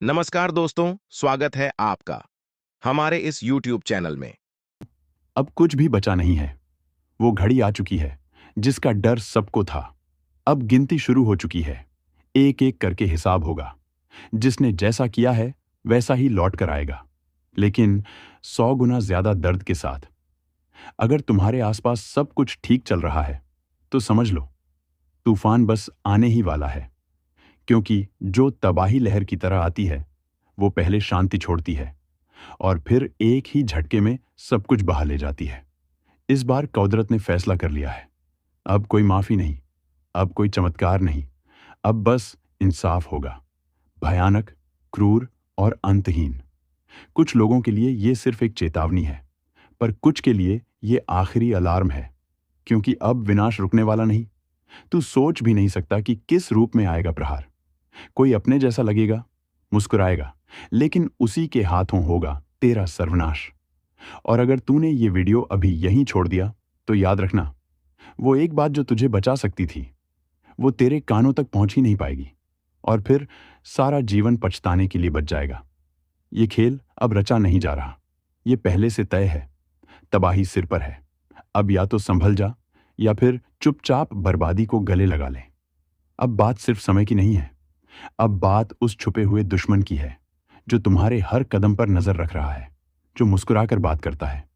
नमस्कार दोस्तों, स्वागत है आपका हमारे इस YouTube चैनल में। अब कुछ भी बचा नहीं है। वो घड़ी आ चुकी है जिसका डर सबको था। अब गिनती शुरू हो चुकी है। एक एक करके हिसाब होगा। जिसने जैसा किया है वैसा ही लौट कर आएगा, लेकिन 100 गुना ज्यादा दर्द के साथ। अगर तुम्हारे आसपास सब कुछ ठीक चल रहा है तो समझ लो, तूफान बस आने ही वाला है। क्योंकि जो तबाही लहर की तरह आती है वो पहले शांति छोड़ती है और फिर एक ही झटके में सब कुछ बहा ले जाती है। इस बार कुदरत ने फैसला कर लिया है। अब कोई माफी नहीं, अब कोई चमत्कार नहीं, अब बस इंसाफ होगा। भयानक, क्रूर और अंतहीन। कुछ लोगों के लिए ये सिर्फ एक चेतावनी है, पर कुछ के लिए ये आखिरी अलार्म है। क्योंकि अब विनाश रुकने वाला नहीं। तू सोच भी नहीं सकता कि किस रूप में आएगा प्रहार। कोई अपने जैसा लगेगा, मुस्कुराएगा, लेकिन उसी के हाथों होगा तेरा सर्वनाश। और अगर तूने ये वीडियो अभी यहीं छोड़ दिया तो याद रखना, वो एक बात जो तुझे बचा सकती थी वो तेरे कानों तक पहुंच ही नहीं पाएगी। और फिर सारा जीवन पछताने के लिए बच जाएगा। ये खेल अब रचा नहीं जा रहा, ये पहले से तय है। तबाही सिर पर है। अब या तो संभल जा या फिर चुपचाप बर्बादी को गले लगा ले। अब बात सिर्फ समय की नहीं है, अब बात उस छुपे हुए दुश्मन की है जो तुम्हारे हर कदम पर नजर रख रहा है, जो मुस्कुराकर बात करता है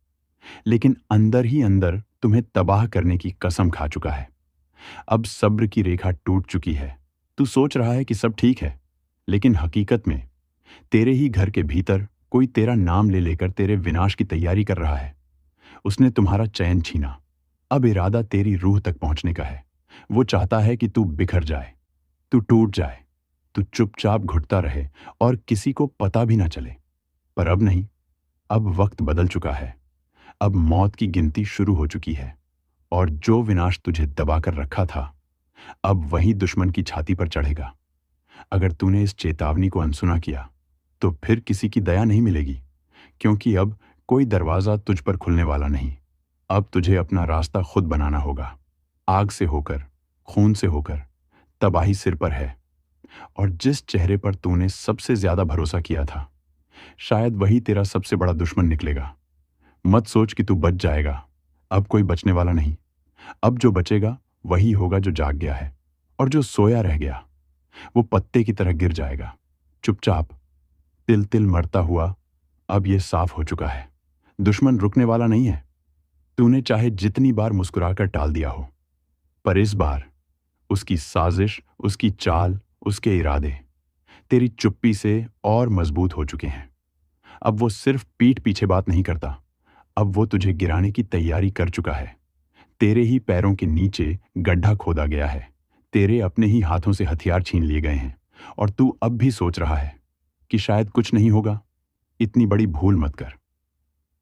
लेकिन अंदर ही अंदर तुम्हें तबाह करने की कसम खा चुका है। अब सब्र की रेखा टूट चुकी है। तू सोच रहा है कि सब ठीक है, लेकिन हकीकत में तेरे ही घर के भीतर कोई तेरा नाम ले लेकर तेरे विनाश की तैयारी कर रहा है। उसने तुम्हारा चैन छीना। अब इरादा तेरी रूह तक पहुंचने का है। वो चाहता है कि तू बिखर जाए, तू टूट जाए, तू चुपचाप घुटता रहे और किसी को पता भी ना चले। पर अब नहीं, अब वक्त बदल चुका है। अब मौत की गिनती शुरू हो चुकी है। और जो विनाश तुझे दबाकर रखा था अब वही दुश्मन की छाती पर चढ़ेगा। अगर तूने इस चेतावनी को अनसुना किया तो फिर किसी की दया नहीं मिलेगी। क्योंकि अब कोई दरवाजा तुझ पर खुलने वाला नहीं। अब तुझे अपना रास्ता खुद बनाना होगा। आग से होकर, खून से होकर। तबाही सिर पर है। और जिस चेहरे पर तूने सबसे ज्यादा भरोसा किया था, शायद वही तेरा सबसे बड़ा दुश्मन निकलेगा। मत सोच कि तू बच जाएगा। अब कोई बचने वाला नहीं। अब जो बचेगा वही होगा जो जाग गया है। और जो सोया रह गया वो पत्ते की तरह गिर जाएगा, चुपचाप, तिल तिल मरता हुआ। अब ये साफ हो चुका है, दुश्मन रुकने वाला नहीं है। तूने चाहे जितनी बार मुस्कुराकर टाल दिया हो, पर इस बार उसकी साजिश, उसकी चाल, उसके इरादे तेरी चुप्पी से और मजबूत हो चुके हैं। अब वो सिर्फ पीठ पीछे बात नहीं करता, अब वो तुझे गिराने की तैयारी कर चुका है। तेरे ही पैरों के नीचे गड्ढा खोदा गया है। तेरे अपने ही हाथों से हथियार छीन लिए गए हैं। और तू अब भी सोच रहा है कि शायद कुछ नहीं होगा। इतनी बड़ी भूल मत कर।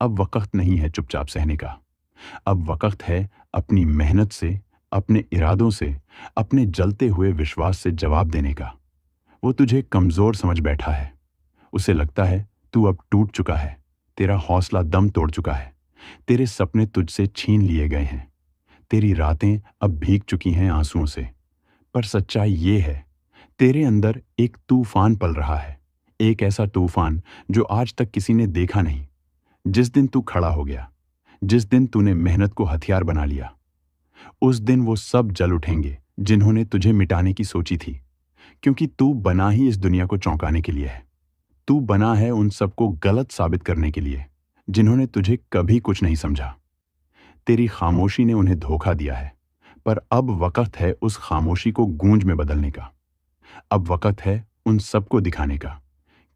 अब वक्त नहीं है चुपचाप सहने का। अब वक्त है अपनी मेहनत से, अपने इरादों से, अपने जलते हुए विश्वास से जवाब देने का। वो तुझे कमजोर समझ बैठा है। उसे लगता है तू अब टूट चुका है। तेरा हौसला दम तोड़ चुका है। तेरे सपने तुझसे छीन लिए गए हैं। तेरी रातें अब भीग चुकी हैं आंसुओं से। पर सच्चाई ये है, तेरे अंदर एक तूफान पल रहा है। एक ऐसा तूफान जो आज तक किसी ने देखा नहीं। जिस दिन तू खड़ा हो गया, जिस दिन तूने मेहनत को हथियार बना लिया, उस दिन वो सब जल उठेंगे जिन्होंने तुझे मिटाने की सोची थी। क्योंकि तू बना ही इस दुनिया को चौंकाने के लिए है। तू बना है उन सबको गलत साबित करने के लिए जिन्होंने तुझे कभी कुछ नहीं समझा। तेरी खामोशी ने उन्हें धोखा दिया है। पर अब वक्त है उस खामोशी को गूंज में बदलने का। अब वक्त है उन सबको दिखाने का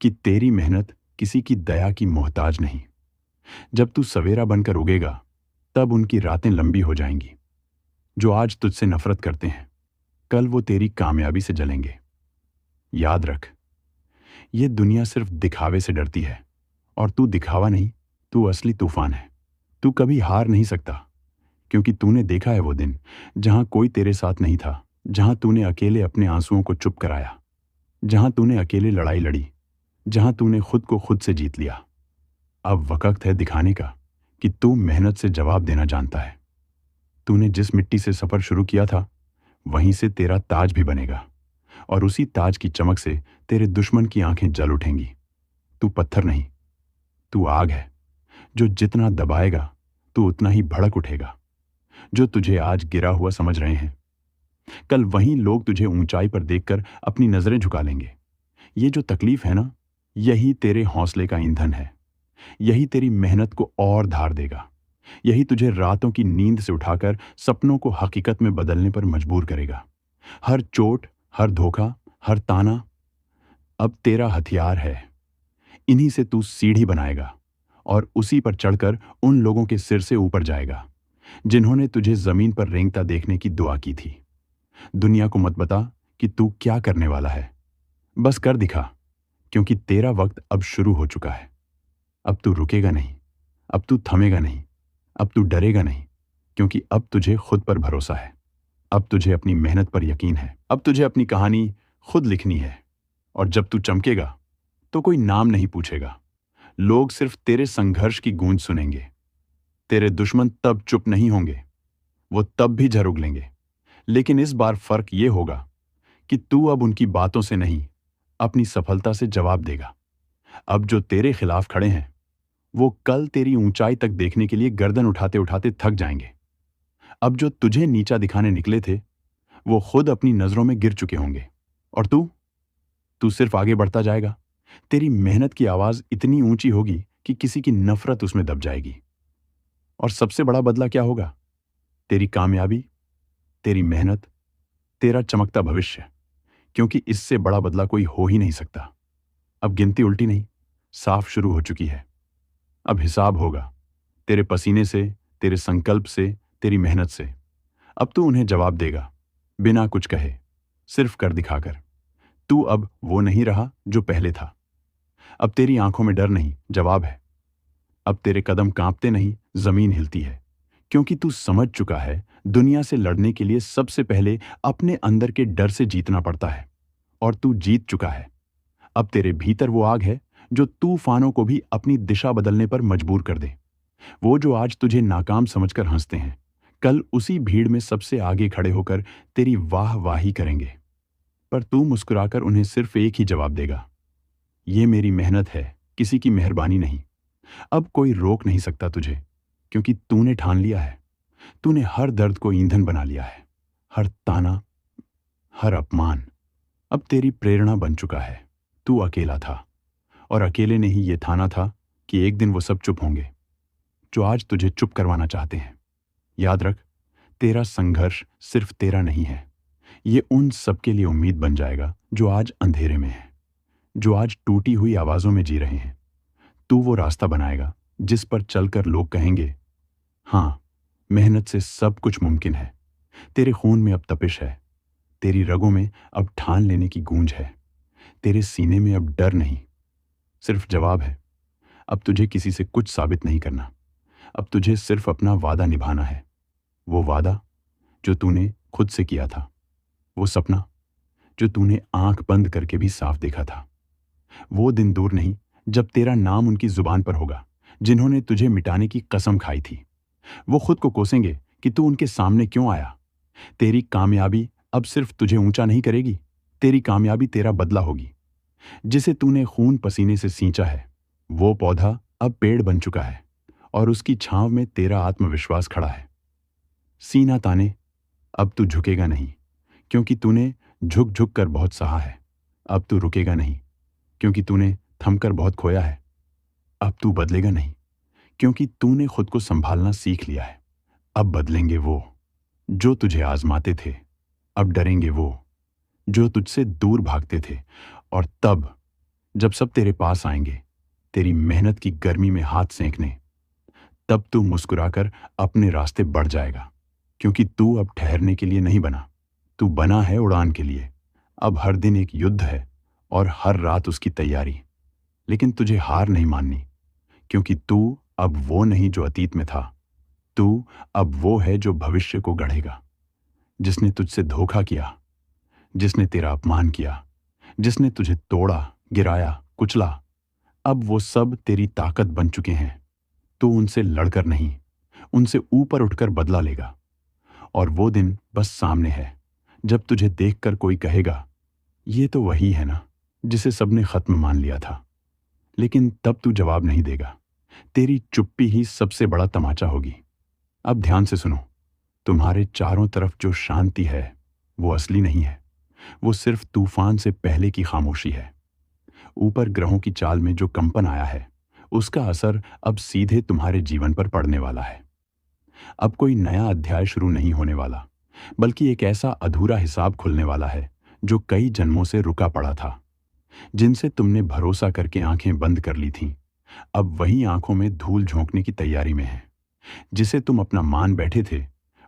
कि तेरी मेहनत किसी की दया की मोहताज नहीं। जब तू सवेरा बनकर उगेगा तब उनकी रातें लंबी हो जाएंगी। जो आज तुझसे नफरत करते हैं, कल वो तेरी कामयाबी से जलेंगे। याद रख, ये दुनिया सिर्फ दिखावे से डरती है। और तू दिखावा नहीं, तू असली तूफान है। तू कभी हार नहीं सकता। क्योंकि तूने देखा है वो दिन जहां कोई तेरे साथ नहीं था, जहां तूने अकेले अपने आंसुओं को चुप कराया, जहां तूने अकेले लड़ाई लड़ी, जहां तूने खुद को खुद से जीत लिया। अब वक्त है दिखाने का कि तू मेहनत से जवाब देना जानता है। तूने जिस मिट्टी से सफर शुरू किया था वहीं से तेरा ताज भी बनेगा। और उसी ताज की चमक से तेरे दुश्मन की आंखें जल उठेंगी। तू पत्थर नहीं, तू आग है, जो जितना दबाएगा तू उतना ही भड़क उठेगा। जो तुझे आज गिरा हुआ समझ रहे हैं, कल वहीं लोग तुझे ऊंचाई पर देखकर अपनी नजरें झुका लेंगे। ये जो तकलीफ है ना, यही तेरे हौसले का ईंधन है। यही तेरी मेहनत को और धार देगा। यही तुझे रातों की नींद से उठाकर सपनों को हकीकत में बदलने पर मजबूर करेगा। हर चोट, हर धोखा, हर ताना अब तेरा हथियार है। इन्हीं से तू सीढ़ी बनाएगा और उसी पर चढ़कर उन लोगों के सिर से ऊपर जाएगा जिन्होंने तुझे जमीन पर रेंगता देखने की दुआ की थी। दुनिया को मत बता कि तू क्या करने वाला है, बस कर दिखा, क्योंकि तेरा वक्त अब शुरू हो चुका है। अब तू रुकेगा नहीं, अब तू थमेगा नहीं, अब तू डरेगा नहीं, क्योंकि अब तुझे खुद पर भरोसा है। अब तुझे अपनी मेहनत पर यकीन है। अब तुझे अपनी कहानी खुद लिखनी है। और जब तू चमकेगा तो कोई नाम नहीं पूछेगा, लोग सिर्फ तेरे संघर्ष की गूंज सुनेंगे। तेरे दुश्मन तब चुप नहीं होंगे, वो तब भी झर उगलेंगे, लेकिन इस बार फर्क ये होगा कि तू अब उनकी बातों से नहीं, अपनी सफलता से जवाब देगा। अब जो तेरे खिलाफ खड़े हैं वो कल तेरी ऊंचाई तक देखने के लिए गर्दन उठाते उठाते थक जाएंगे। अब जो तुझे नीचा दिखाने निकले थे वो खुद अपनी नजरों में गिर चुके होंगे। और तू सिर्फ आगे बढ़ता जाएगा। तेरी मेहनत की आवाज इतनी ऊंची होगी कि किसी की नफरत उसमें दब जाएगी। और सबसे बड़ा बदला क्या होगा? तेरी कामयाबी, तेरी मेहनत, तेरा चमकता भविष्य, क्योंकि इससे बड़ा बदला कोई हो ही नहीं सकता। अब गिनती उल्टी नहीं, साफ शुरू हो चुकी है। अब हिसाब होगा तेरे पसीने से, तेरे संकल्प से, तेरी मेहनत से। अब तू उन्हें जवाब देगा, बिना कुछ कहे, सिर्फ कर दिखाकर। तू अब वो नहीं रहा जो पहले था। अब तेरी आंखों में डर नहीं, जवाब है। अब तेरे कदम कांपते नहीं, जमीन हिलती है, क्योंकि तू समझ चुका है दुनिया से लड़ने के लिए सबसे पहले अपने अंदर के डर से जीतना पड़ता है। और तू जीत चुका है। अब तेरे भीतर वो आग है जो तूफानों को भी अपनी दिशा बदलने पर मजबूर कर दे। वो जो आज तुझे नाकाम समझकर हंसते हैं, कल उसी भीड़ में सबसे आगे खड़े होकर तेरी वाह वाही करेंगे। पर तू मुस्कुराकर उन्हें सिर्फ एक ही जवाब देगा, ये मेरी मेहनत है, किसी की मेहरबानी नहीं। अब कोई रोक नहीं सकता तुझे, क्योंकि तूने ठान लिया है। तूने हर दर्द को ईंधन बना लिया है। हर ताना, हर अपमान अब तेरी प्रेरणा बन चुका है। तू अकेला था, और अकेले ने ही ये ठाना था कि एक दिन वो सब चुप होंगे जो आज तुझे चुप करवाना चाहते हैं। याद रख, तेरा संघर्ष सिर्फ तेरा नहीं है, ये उन सबके लिए उम्मीद बन जाएगा जो आज अंधेरे में है, जो आज टूटी हुई आवाजों में जी रहे हैं। तू वो रास्ता बनाएगा जिस पर चलकर लोग कहेंगे, हाँ, मेहनत से सब कुछ मुमकिन है। तेरे खून में अब तपिश है, तेरी रगों में अब ठान लेने की गूंज है, तेरे सीने में अब डर नहीं, सिर्फ जवाब है। अब तुझे किसी से कुछ साबित नहीं करना, अब तुझे सिर्फ अपना वादा निभाना है। वो वादा जो तूने खुद से किया था, वो सपना जो तूने आंख बंद करके भी साफ देखा था। वो दिन दूर नहीं जब तेरा नाम उनकी जुबान पर होगा जिन्होंने तुझे मिटाने की कसम खाई थी। वो खुद को कोसेंगे कि तू उनके सामने क्यों आया। तेरी कामयाबी अब सिर्फ तुझे ऊंचा नहीं करेगी, तेरी कामयाबी तेरा बदला होगी। जिसे तूने खून पसीने से सींचा है, वो पौधा अब पेड़ बन चुका है और उसकी छांव में तेरा आत्मविश्वास खड़ा है। सीना ताने, अब तू झुकेगा नहीं, क्योंकि तूने झुक झुक कर बहुत सहा है। अब तू रुकेगा नहीं, क्योंकि तूने थमकर बहुत खोया है। अब तू बदलेगा नहीं, क्योंकि तूने खुद को संभालना सीख लिया है। अब बदलेंगे वो जो तुझे आजमाते थे, अब डरेंगे वो जो तुझसे दूर भागते थे। और तब जब सब तेरे पास आएंगे, तेरी मेहनत की गर्मी में हाथ सेंकने, तब तू मुस्कुराकर अपने रास्ते बढ़ जाएगा, क्योंकि तू अब ठहरने के लिए नहीं बना, तू बना है उड़ान के लिए। अब हर दिन एक युद्ध है और हर रात उसकी तैयारी। लेकिन तुझे हार नहीं माननी, क्योंकि तू अब वो नहीं जो अतीत में था, तू अब वो है जो भविष्य को गढ़ेगा। जिसने तुझसे धोखा किया, जिसने तेरा अपमान किया, जिसने तुझे तोड़ा, गिराया, कुचला, अब वो सब तेरी ताकत बन चुके हैं। तू उनसे लड़कर नहीं, उनसे ऊपर उठकर बदला लेगा। और वो दिन बस सामने है, जब तुझे देखकर कोई कहेगा, ये तो वही है ना जिसे सबने खत्म मान लिया था। लेकिन तब तू जवाब नहीं देगा। तेरी चुप्पी ही सबसे बड़ा तमाचा होगी। अब ध्यान से सुनो। तुम्हारे चारों तरफ जो शांति है वो असली नहीं है। वो सिर्फ तूफान से पहले की खामोशी है। ऊपर ग्रहों की चाल में जो कंपन आया है उसका असर अब सीधे तुम्हारे जीवन पर पड़ने वाला है। अब कोई नया अध्याय शुरू नहीं होने वाला, बल्कि एक ऐसा अधूरा हिसाब खुलने वाला है जो कई जन्मों से रुका पड़ा था। जिनसे तुमने भरोसा करके आंखें बंद कर ली थीं, अब वही आंखों में धूल झोंकने की तैयारी में है। जिसे तुम अपना मान बैठे थे,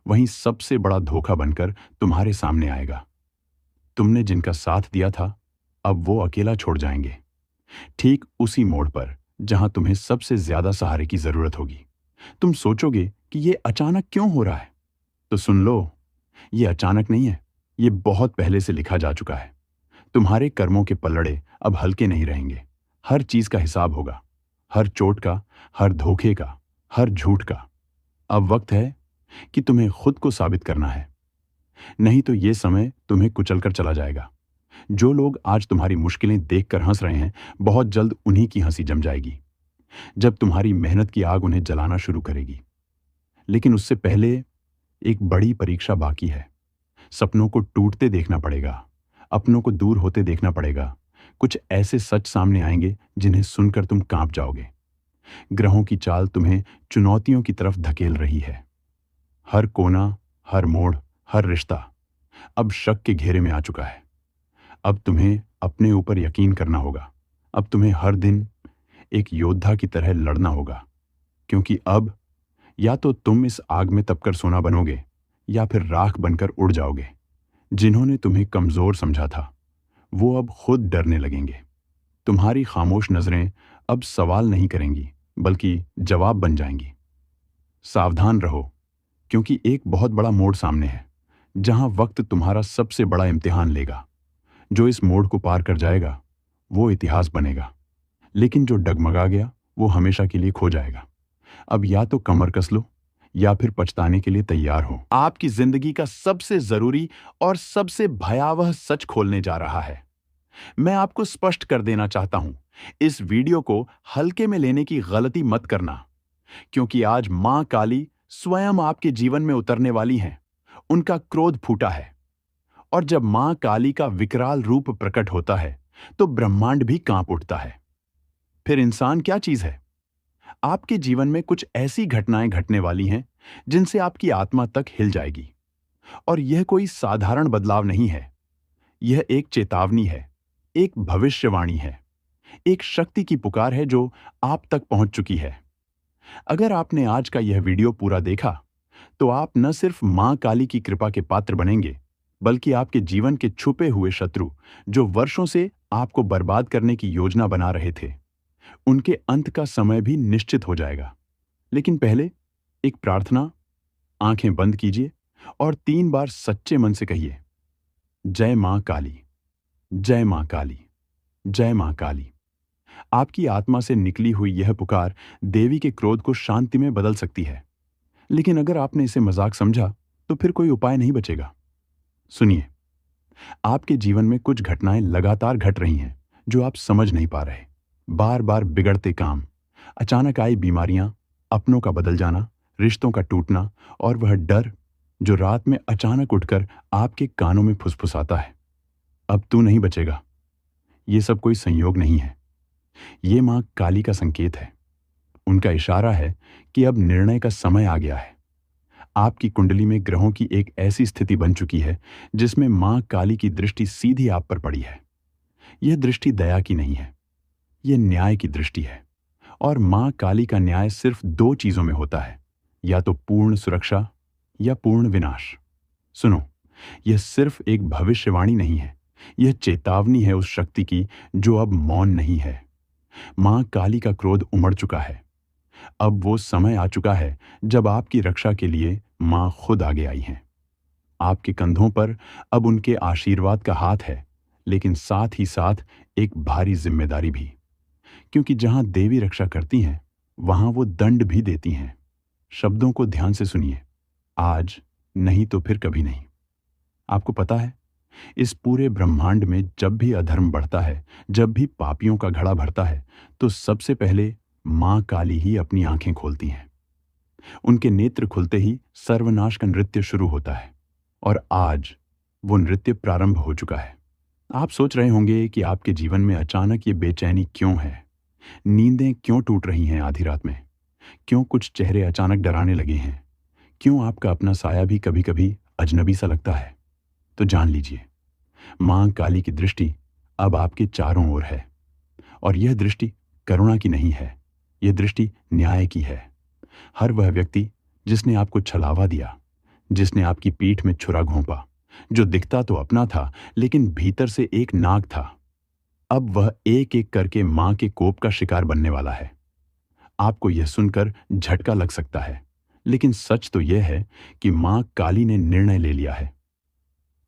वहीं सबसे बड़ा धोखा बनकर तुम्हारे सामने आएगा। तुमने जिनका साथ दिया था, अब वो अकेला छोड़ जाएंगे, ठीक उसी मोड़ पर जहां तुम्हें सबसे ज्यादा सहारे की जरूरत होगी। तुम सोचोगे कि ये अचानक क्यों हो रहा है? तो सुन लो, ये अचानक नहीं है, ये बहुत पहले से लिखा जा चुका है। तुम्हारे कर्मों के पलड़े अब हल्के नहीं रहेंगे। हर चीज का हिसाब होगा, हर चोट का, हर धोखे का, हर झूठ का। अब वक्त है कि तुम्हें खुद को साबित करना है, नहीं तो ये समय तुम्हें कुचलकर चला जाएगा। जो लोग आज तुम्हारी मुश्किलें देखकर हंस रहे हैं, बहुत जल्द उन्हीं की हंसी जम जाएगी, जब तुम्हारी मेहनत की आग उन्हें जलाना शुरू करेगी। लेकिन उससे पहले एक बड़ी परीक्षा बाकी है। सपनों को टूटते देखना पड़ेगा, अपनों को दूर होते देखना पड़ेगा। कुछ ऐसे सच सामने आएंगे जिन्हें सुनकर तुम कांप जाओगे। ग्रहों की चाल तुम्हें चुनौतियों की तरफ धकेल रही है। हर कोना, हर मोड़, हर रिश्ता अब शक के घेरे में आ चुका है। अब तुम्हें अपने ऊपर यकीन करना होगा। अब तुम्हें हर दिन एक योद्धा की तरह लड़ना होगा, क्योंकि अब या तो तुम इस आग में तपकर सोना बनोगे या फिर राख बनकर उड़ जाओगे। जिन्होंने तुम्हें कमजोर समझा था, वो अब खुद डरने लगेंगे। तुम्हारी खामोश नजरें अब सवाल नहीं करेंगी, बल्कि जवाब बन जाएंगी। सावधान रहो, क्योंकि एक बहुत बड़ा मोड़ सामने है, जहां वक्त तुम्हारा सबसे बड़ा इम्तिहान लेगा। जो इस मोड़ को पार कर जाएगा, वो इतिहास बनेगा। लेकिन जो डगमगा गया, वो हमेशा के लिए खो जाएगा। अब या तो कमर कस लो या फिर पछताने के लिए तैयार हो। आपकी जिंदगी का सबसे जरूरी और सबसे भयावह सच खोलने जा रहा है। मैं आपको स्पष्ट कर देना चाहता हूं, इस वीडियो को हल्के में लेने की गलती मत करना, क्योंकि आज मां काली स्वयं आपके जीवन में उतरने वाली हैं। उनका क्रोध फूटा है, और जब मां काली का विकराल रूप प्रकट होता है, तो ब्रह्मांड भी कांप उठता है। फिर इंसान क्या चीज है? आपके जीवन में कुछ ऐसी घटनाएं घटने वाली हैं जिनसे आपकी आत्मा तक हिल जाएगी। और यह कोई साधारण बदलाव नहीं है। यह एक चेतावनी है, एक भविष्यवाणी है, एक शक्ति की पुकार है जो आप तक पहुंच चुकी है। अगर आपने आज का यह वीडियो पूरा देखा, तो आप न सिर्फ मां काली की कृपा के पात्र बनेंगे, बल्कि आपके जीवन के छुपे हुए शत्रु, जो वर्षों से आपको बर्बाद करने की योजना बना रहे थे, उनके अंत का समय भी निश्चित हो जाएगा। लेकिन पहले एक प्रार्थना। आंखें बंद कीजिए और 3 बार सच्चे मन से कहिए, जय मां काली, जय मां काली, जय मां काली। आपकी आत्मा से निकली हुई यह पुकार देवी के क्रोध को शांति में बदल सकती है। लेकिन अगर आपने इसे मजाक समझा, तो फिर कोई उपाय नहीं बचेगा। सुनिए, आपके जीवन में कुछ घटनाएं लगातार घट रही हैं जो आप समझ नहीं पा रहे। बार बार बिगड़ते काम, अचानक आई बीमारियां, अपनों का बदल जाना, रिश्तों का टूटना, और वह डर जो रात में अचानक उठकर आपके कानों में फुसफुसाता है। अब तू नहीं बचेगा। ये सब कोई संयोग नहीं है। ये मां काली का संकेत है। उनका इशारा है कि अब निर्णय का समय आ गया है। आपकी कुंडली में ग्रहों की एक ऐसी स्थिति बन चुकी है जिसमें मां काली की दृष्टि सीधी आप पर पड़ी है। यह दृष्टि दया की नहीं है, यह न्याय की दृष्टि है। और मां काली का न्याय सिर्फ 2 चीजों में होता है, या तो पूर्ण सुरक्षा या पूर्ण विनाश। सुनो, यह सिर्फ एक भविष्यवाणी नहीं है, यह चेतावनी है उस शक्ति की जो अब मौन नहीं है। मां काली का क्रोध उमड़ चुका है। अब वो समय आ चुका है जब आपकी रक्षा के लिए मां खुद आगे आई हैं। आपके कंधों पर अब उनके आशीर्वाद का हाथ है, लेकिन साथ ही साथ एक भारी जिम्मेदारी भी। क्योंकि जहां देवी रक्षा करती हैं, वहां वो दंड भी देती हैं। शब्दों को ध्यान से सुनिए, आज नहीं तो फिर कभी नहीं। आपको पता है, इस पूरे ब्रह्मांड में जब भी अधर्म बढ़ता है, जब भी पापियों का घड़ा भरता है, तो सबसे पहले मां काली ही अपनी आंखें खोलती हैं। उनके नेत्र खुलते ही सर्वनाश का नृत्य शुरू होता है। और आज वो नृत्य प्रारंभ हो चुका है। आप सोच रहे होंगे कि आपके जीवन में अचानक ये बेचैनी क्यों है, नींदें क्यों टूट रही हैं आधी रात में, क्यों कुछ चेहरे अचानक डराने लगे हैं, क्यों आपका अपना साया भी कभी कभी अजनबी सा लगता है। तो जान लीजिए, मां काली की दृष्टि अब आपके चारों ओर है। और यह दृष्टि करुणा की नहीं है, यह दृष्टि न्याय की है। हर वह व्यक्ति जिसने आपको छलावा दिया, जिसने आपकी पीठ में छुरा घोंपा, जो दिखता तो अपना था लेकिन भीतर से एक नाग था, अब वह एक एक करके मां के कोप का शिकार बनने वाला है। आपको यह सुनकर झटका लग सकता है, लेकिन सच तो यह है कि मां काली ने निर्णय ले लिया है।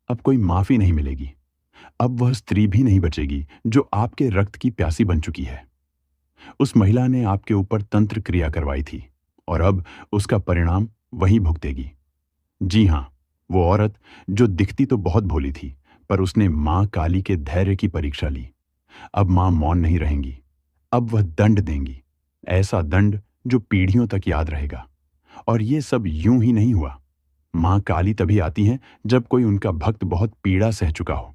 अब कोई माफी नहीं मिलेगी। अब वह स्त्री भी नहीं बचेगी जो आपके रक्त की प्यासी बन चुकी है। उस महिला ने आपके ऊपर तंत्र क्रिया करवाई थी और अब उसका परिणाम वही भुगतेगी। जी हां, वो औरत जो दिखती तो बहुत भोली थी, पर उसने मां काली के धैर्य की परीक्षा ली। अब मां मौन नहीं रहेंगी। अब वह दंड देंगी, ऐसा दंड जो पीढ़ियों तक याद रहेगा। और ये सब यूं ही नहीं हुआ। मां काली तभी आती हैं जब कोई उनका भक्त बहुत पीड़ा सह चुका हो,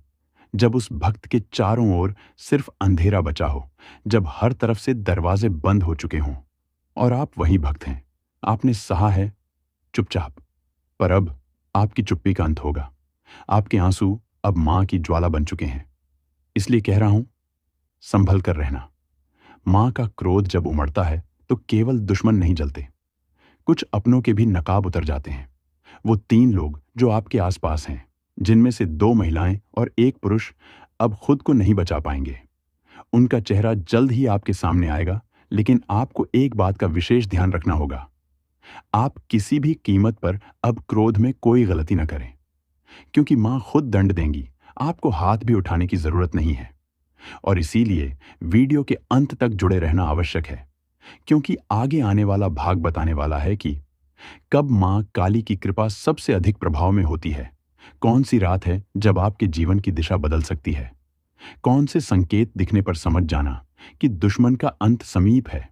जब उस भक्त के चारों ओर सिर्फ अंधेरा बचा हो, जब हर तरफ से दरवाजे बंद हो चुके हों। और आप वही भक्त हैं। आपने सहा है चुपचाप, पर अब आपकी चुप्पी का अंत होगा। आपके आंसू अब मां की ज्वाला बन चुके हैं। इसलिए कह रहा हूं, संभल कर रहना। मां का क्रोध जब उमड़ता है तो केवल दुश्मन नहीं जलते, कुछ अपनों के भी नकाब उतर जाते हैं। वो 3 लोग जो आपके आसपास हैं, जिनमें से 2 महिलाएं और 1 पुरुष, अब खुद को नहीं बचा पाएंगे। उनका चेहरा जल्द ही आपके सामने आएगा, लेकिन आपको एक बात का विशेष ध्यान रखना होगा। आप किसी भी कीमत पर अब क्रोध में कोई गलती न करें, क्योंकि मां खुद दंड देंगी। आपको हाथ भी उठाने की जरूरत नहीं है। और इसीलिए वीडियो के अंत तक जुड़े रहना आवश्यक है, क्योंकि आगे आने वाला भाग बताने वाला है कि कब मां काली की कृपा सबसे अधिक प्रभाव में होती है, कौन सी रात है जब आपके जीवन की दिशा बदल सकती है, कौन से संकेत दिखने पर समझ जाना कि दुश्मन का अंत समीप है,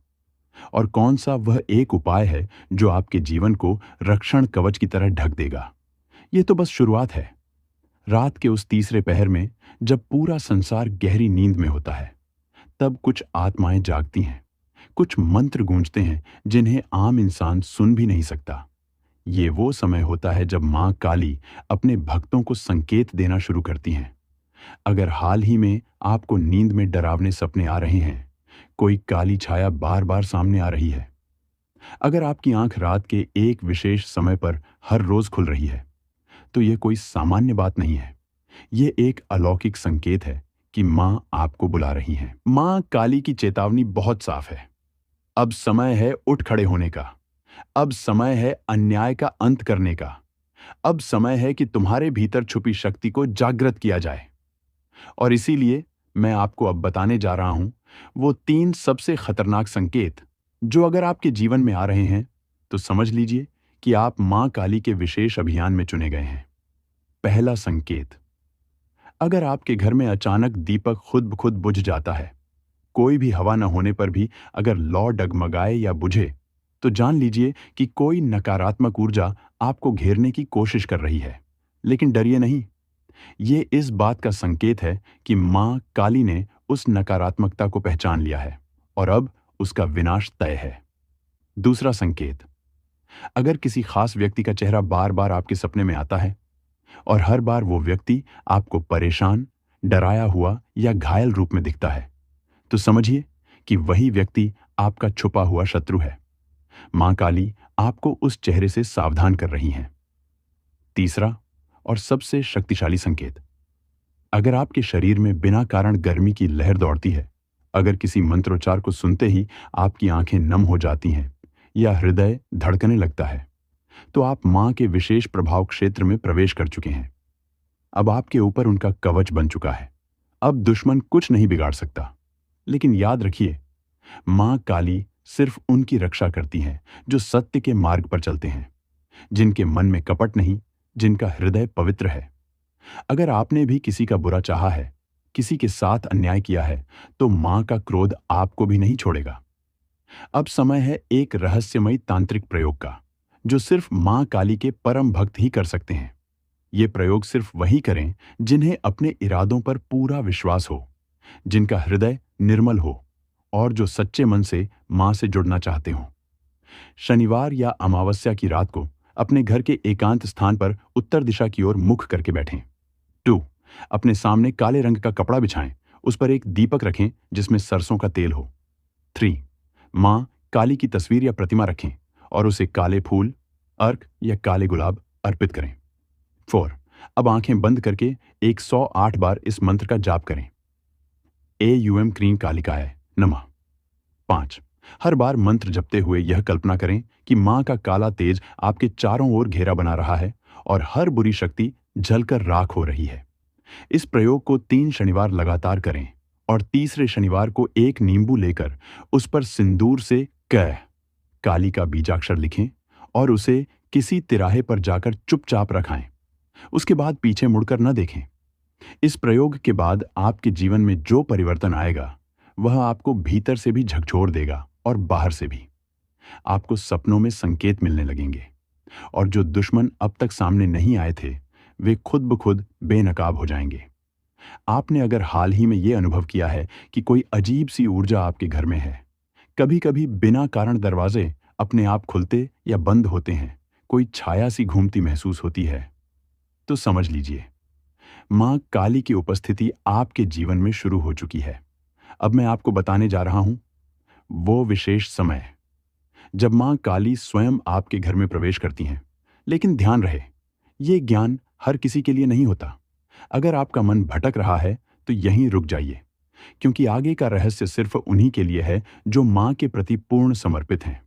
और कौन सा वह एक उपाय है जो आपके जीवन को रक्षण कवच की तरह ढक देगा। यह तो बस शुरुआत है। रात के उस तीसरे पहर में, जब पूरा संसार गहरी नींद में होता है, तब कुछ आत्माएं जागती हैं, कुछ मंत्र गूंजते हैं जिन्हें आम इंसान सुन भी नहीं सकता। ये वो समय होता है जब मां काली अपने भक्तों को संकेत देना शुरू करती हैं। अगर हाल ही में आपको नींद में डरावने सपने आ रहे हैं, कोई काली छाया बार बार सामने आ रही है, अगर आपकी आंख रात के एक विशेष समय पर हर रोज खुल रही है, तो यह कोई सामान्य बात नहीं है। यह एक अलौकिक संकेत है कि मां आपको बुला रही हैं। मां काली की चेतावनी बहुत साफ है। अब समय है उठ खड़े होने का। अब समय है अन्याय का अंत करने का। अब समय है कि तुम्हारे भीतर छुपी शक्ति को जागृत किया जाए। और इसीलिए मैं आपको अब बताने जा रहा हूं वो 3 सबसे खतरनाक संकेत, जो अगर आपके जीवन में आ रहे हैं तो समझ लीजिए कि आप मां काली के विशेष अभियान में चुने गए हैं। पहला संकेत, अगर आपके घर में अचानक दीपक खुद ब खुद बुझ जाता है, कोई भी हवा न होने पर भी अगर लौ डगमगाए या बुझे, तो जान लीजिए कि कोई नकारात्मक ऊर्जा आपको घेरने की कोशिश कर रही है। लेकिन डरिए नहीं, ये इस बात का संकेत है कि मां काली ने उस नकारात्मकता को पहचान लिया है और अब उसका विनाश तय है। दूसरा संकेत, अगर किसी खास व्यक्ति का चेहरा बार बार आपके सपने में आता है और हर बार वो व्यक्ति आपको परेशान, डराया हुआ या घायल रूप में दिखता है, तो समझिए कि वही व्यक्ति आपका छुपा हुआ शत्रु है। मां काली आपको उस चेहरे से सावधान कर रही हैं। तीसरा और सबसे शक्तिशाली संकेत, अगर आपके शरीर में बिना कारण गर्मी की लहर दौड़ती है, अगर किसी मंत्रोच्चार को सुनते ही आपकी आंखें नम हो जाती हैं या हृदय धड़कने लगता है, तो आप मां के विशेष प्रभाव क्षेत्र में प्रवेश कर चुके हैं। अब आपके ऊपर उनका कवच बन चुका है। अब दुश्मन कुछ नहीं बिगाड़ सकता। लेकिन याद रखिए, मां काली सिर्फ उनकी रक्षा करती हैं जो सत्य के मार्ग पर चलते हैं, जिनके मन में कपट नहीं, जिनका हृदय पवित्र है। अगर आपने भी किसी का बुरा चाहा है, किसी के साथ अन्याय किया है, तो मां का क्रोध आपको भी नहीं छोड़ेगा। अब समय है एक रहस्यमयी तांत्रिक प्रयोग का, जो सिर्फ मां काली के परम भक्त ही कर सकते हैं। ये प्रयोग सिर्फ वही करें जिन्हें अपने इरादों पर पूरा विश्वास हो, जिनका हृदय निर्मल हो और जो सच्चे मन से मां से जुड़ना चाहते हों। शनिवार या अमावस्या की रात को अपने घर के एकांत स्थान पर उत्तर दिशा की ओर मुख करके बैठें। 2. अपने सामने काले रंग का कपड़ा बिछाएं, उस पर एक दीपक रखें जिसमें सरसों का तेल हो। 3. मां काली की तस्वीर या प्रतिमा रखें और उसे काले फूल, अर्क या काले गुलाब अर्पित करें। 4. अब आंखें बंद करके 108 बार इस मंत्र का जाप करें। एयूएम क्रीं कालिकाय नमः। 5. हर बार मंत्र जपते हुए यह कल्पना करें कि मां का काला तेज आपके चारों ओर घेरा बना रहा है और हर बुरी शक्ति जलकर राख हो रही है। इस प्रयोग को 3 शनिवार लगातार करें और तीसरे शनिवार को एक नींबू लेकर उस पर सिंदूर से क काली का बीजाक्षर लिखें और उसे किसी तिराहे पर जाकर चुपचाप रखाएं। उसके बाद पीछे मुड़कर न देखें। इस प्रयोग के बाद आपके जीवन में जो परिवर्तन आएगा, वह आपको भीतर से भी झकझोर देगा और बाहर से भी। आपको सपनों में संकेत मिलने लगेंगे और जो दुश्मन अब तक सामने नहीं आए थे, वे खुद ब खुद बेनकाब हो जाएंगे। आपने अगर हाल ही में यह अनुभव किया है कि कोई अजीब सी ऊर्जा आपके घर में है, कभी कभी बिना कारण दरवाजे अपने आप खुलते या बंद होते हैं, कोई छाया सी घूमती महसूस होती है, तो समझ लीजिए मां काली की उपस्थिति आपके जीवन में शुरू हो चुकी है। अब मैं आपको बताने जा रहा हूं वो विशेष समय जब मां काली स्वयं आपके घर में प्रवेश करती हैं। लेकिन ध्यान रहे, ये ज्ञान हर किसी के लिए नहीं होता। अगर आपका मन भटक रहा है तो यहीं रुक जाइए, क्योंकि आगे का रहस्य सिर्फ उन्हीं के लिए है जो मां के प्रति पूर्ण समर्पित हैं।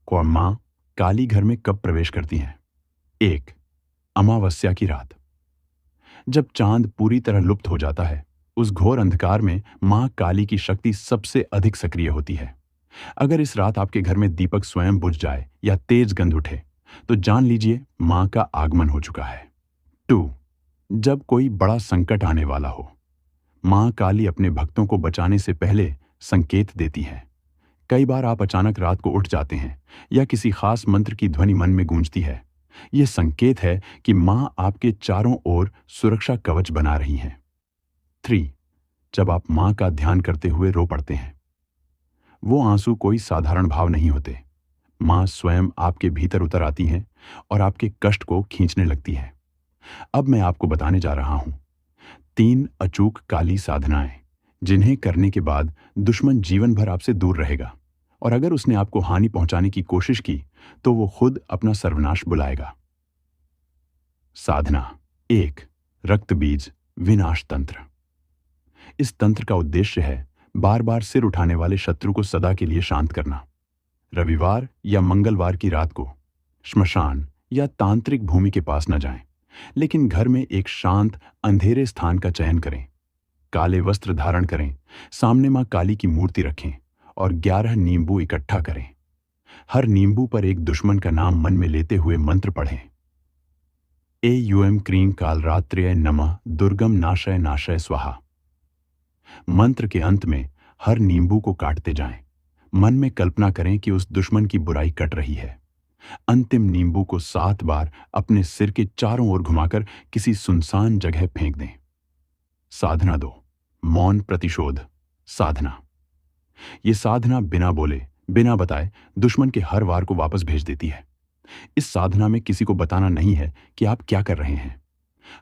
कौन मां काली घर में कब प्रवेश करती हैं? 1. अमावस्या की रात। जब चांद पूरी तरह लुप्त हो जाता है, उस घोर अंधकार में मां काली की शक्ति सबसे अधिक सक्रिय होती है। अगर इस रात आपके घर में दीपक स्वयं बुझ जाए या तेज गंध उठे, तो जान लीजिए मां का आगमन हो चुका है। 2. जब कोई बड़ा संकट आने वाला हो, मां काली अपने भक्तों को बचाने से पहले संकेत देती है। कई बार आप अचानक रात को उठ जाते हैं या किसी खास मंत्र की ध्वनि मन में गूंजती है। यह संकेत है कि मां आपके चारों ओर सुरक्षा कवच बना रही हैं। 3. जब आप मां का ध्यान करते हुए रो पड़ते हैं, वो आंसू कोई साधारण भाव नहीं होते। मां स्वयं आपके भीतर उतर आती हैं और आपके कष्ट को खींचने लगती है। अब मैं आपको बताने जा रहा हूं 3 अचूक काली साधनाएं, जिन्हें करने के बाद दुश्मन जीवन भर आपसे दूर रहेगा और अगर उसने आपको हानि पहुंचाने की कोशिश की तो वो खुद अपना सर्वनाश बुलाएगा। साधना 1. रक्त बीज विनाश तंत्र। इस तंत्र का उद्देश्य है बार बार सिर उठाने वाले शत्रु को सदा के लिए शांत करना। रविवार या मंगलवार की रात को श्मशान या तांत्रिक भूमि के पास न जाएं, लेकिन घर में एक शांत अंधेरे स्थान का चयन करें। काले वस्त्र धारण करें, सामने मां काली की मूर्ति रखें और 11 नींबू इकट्ठा करें। हर नींबू पर एक दुश्मन का नाम मन में लेते हुए मंत्र पढ़ें। एयूएम क्रीं कालरात्र्य नमः दुर्गम नाशय नाशय स्वाहा। मंत्र के अंत में हर नींबू को काटते जाएं। मन में कल्पना करें कि उस दुश्मन की बुराई कट रही है। अंतिम नींबू को 7 बार अपने सिर के चारों ओर घुमाकर किसी सुनसान जगह फेंक दें। साधना 2. मौन प्रतिशोध साधना। यह साधना बिना बोले, बिना बताए दुश्मन के हर वार को वापस भेज देती है। इस साधना में किसी को बताना नहीं है कि आप क्या कर रहे हैं।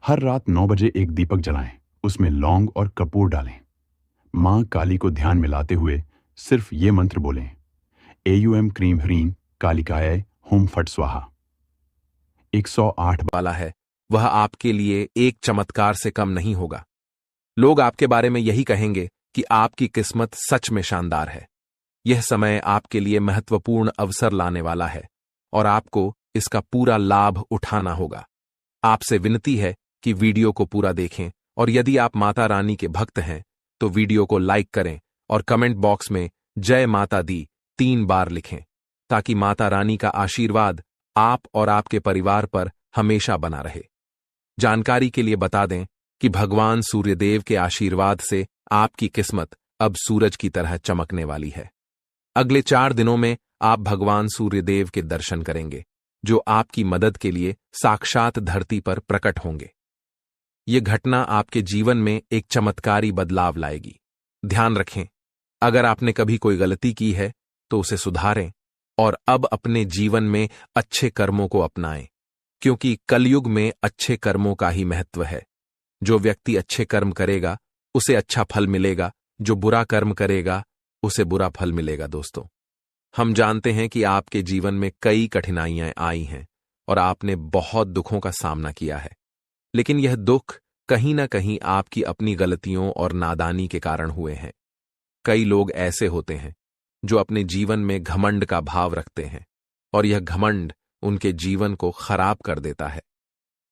हर रात 9 बजे एक दीपक जलाएं, उसमें लौंग और कपूर डालें। मां काली को ध्यान में लाते हुए सिर्फ ये मंत्र बोलें, एयूएम क्रीं ह्रीं कालिकाय हुम फट स्वाहा। 108 वाला है, वह आपके लिए एक चमत्कार से कम नहीं होगा। लोग आपके बारे में यही कहेंगे कि आपकी किस्मत सच में शानदार है। यह समय आपके लिए महत्वपूर्ण अवसर लाने वाला है और आपको इसका पूरा लाभ उठाना होगा। आपसे विनती है कि वीडियो को पूरा देखें और यदि आप माता रानी के भक्त हैं तो वीडियो को लाइक करें और कमेंट बॉक्स में जय माता दी 3 बार लिखें, ताकि माता रानी का आशीर्वाद आप और आपके परिवार पर हमेशा बना रहे। जानकारी के लिए बता दें कि भगवान सूर्यदेव के आशीर्वाद से आपकी किस्मत अब सूरज की तरह चमकने वाली है। अगले 4 दिनों में आप भगवान सूर्यदेव के दर्शन करेंगे, जो आपकी मदद के लिए साक्षात धरती पर प्रकट होंगे। ये घटना आपके जीवन में एक चमत्कारी बदलाव लाएगी। ध्यान रखें, अगर आपने कभी कोई गलती की है तो उसे सुधारें और अब अपने जीवन में अच्छे कर्मों को अपनाएं, क्योंकि कलयुग में अच्छे कर्मों का ही महत्व है। जो व्यक्ति अच्छे कर्म करेगा उसे अच्छा फल मिलेगा, जो बुरा कर्म करेगा उसे बुरा फल मिलेगा। दोस्तों, हम जानते हैं कि आपके जीवन में कई कठिनाइयां आई हैं और आपने बहुत दुखों का सामना किया है, लेकिन यह दुख कहीं ना कहीं आपकी अपनी गलतियों और नादानी के कारण हुए हैं। कई लोग ऐसे होते हैं जो अपने जीवन में घमंड का भाव रखते हैं और यह घमंड उनके जीवन को खराब कर देता है।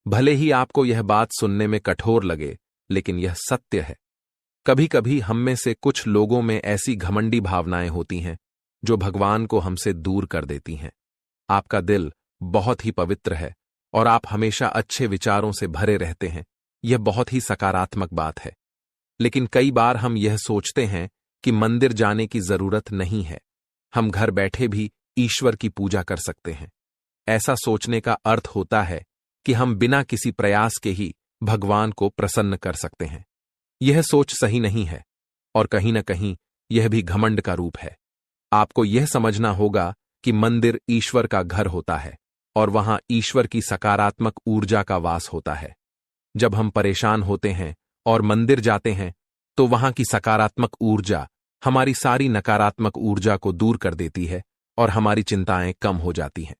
भले ही आपको यह बात सुनने में कठोर लगे, लेकिन यह सत्य है। कभी कभी हम में से कुछ लोगों में ऐसी घमंडी भावनाएं होती हैं जो भगवान को हमसे दूर कर देती हैं। आपका दिल बहुत ही पवित्र है और आप हमेशा अच्छे विचारों से भरे रहते हैं। यह बहुत ही सकारात्मक बात है, लेकिन कई बार हम यह सोचते हैं कि मंदिर जाने की जरूरत नहीं है, हम घर बैठे भी ईश्वर की पूजा कर सकते हैं। ऐसा सोचने का अर्थ होता है कि हम बिना किसी प्रयास के ही भगवान को प्रसन्न कर सकते हैं। यह सोच सही नहीं है और कहीं न कहीं यह भी घमंड का रूप है। आपको यह समझना होगा कि मंदिर ईश्वर का घर होता है और वहां ईश्वर की सकारात्मक ऊर्जा का वास होता है। जब हम परेशान होते हैं और मंदिर जाते हैं तो वहां की सकारात्मक ऊर्जा हमारी सारी नकारात्मक ऊर्जा को दूर कर देती है और हमारी चिंताएं कम हो जाती हैं।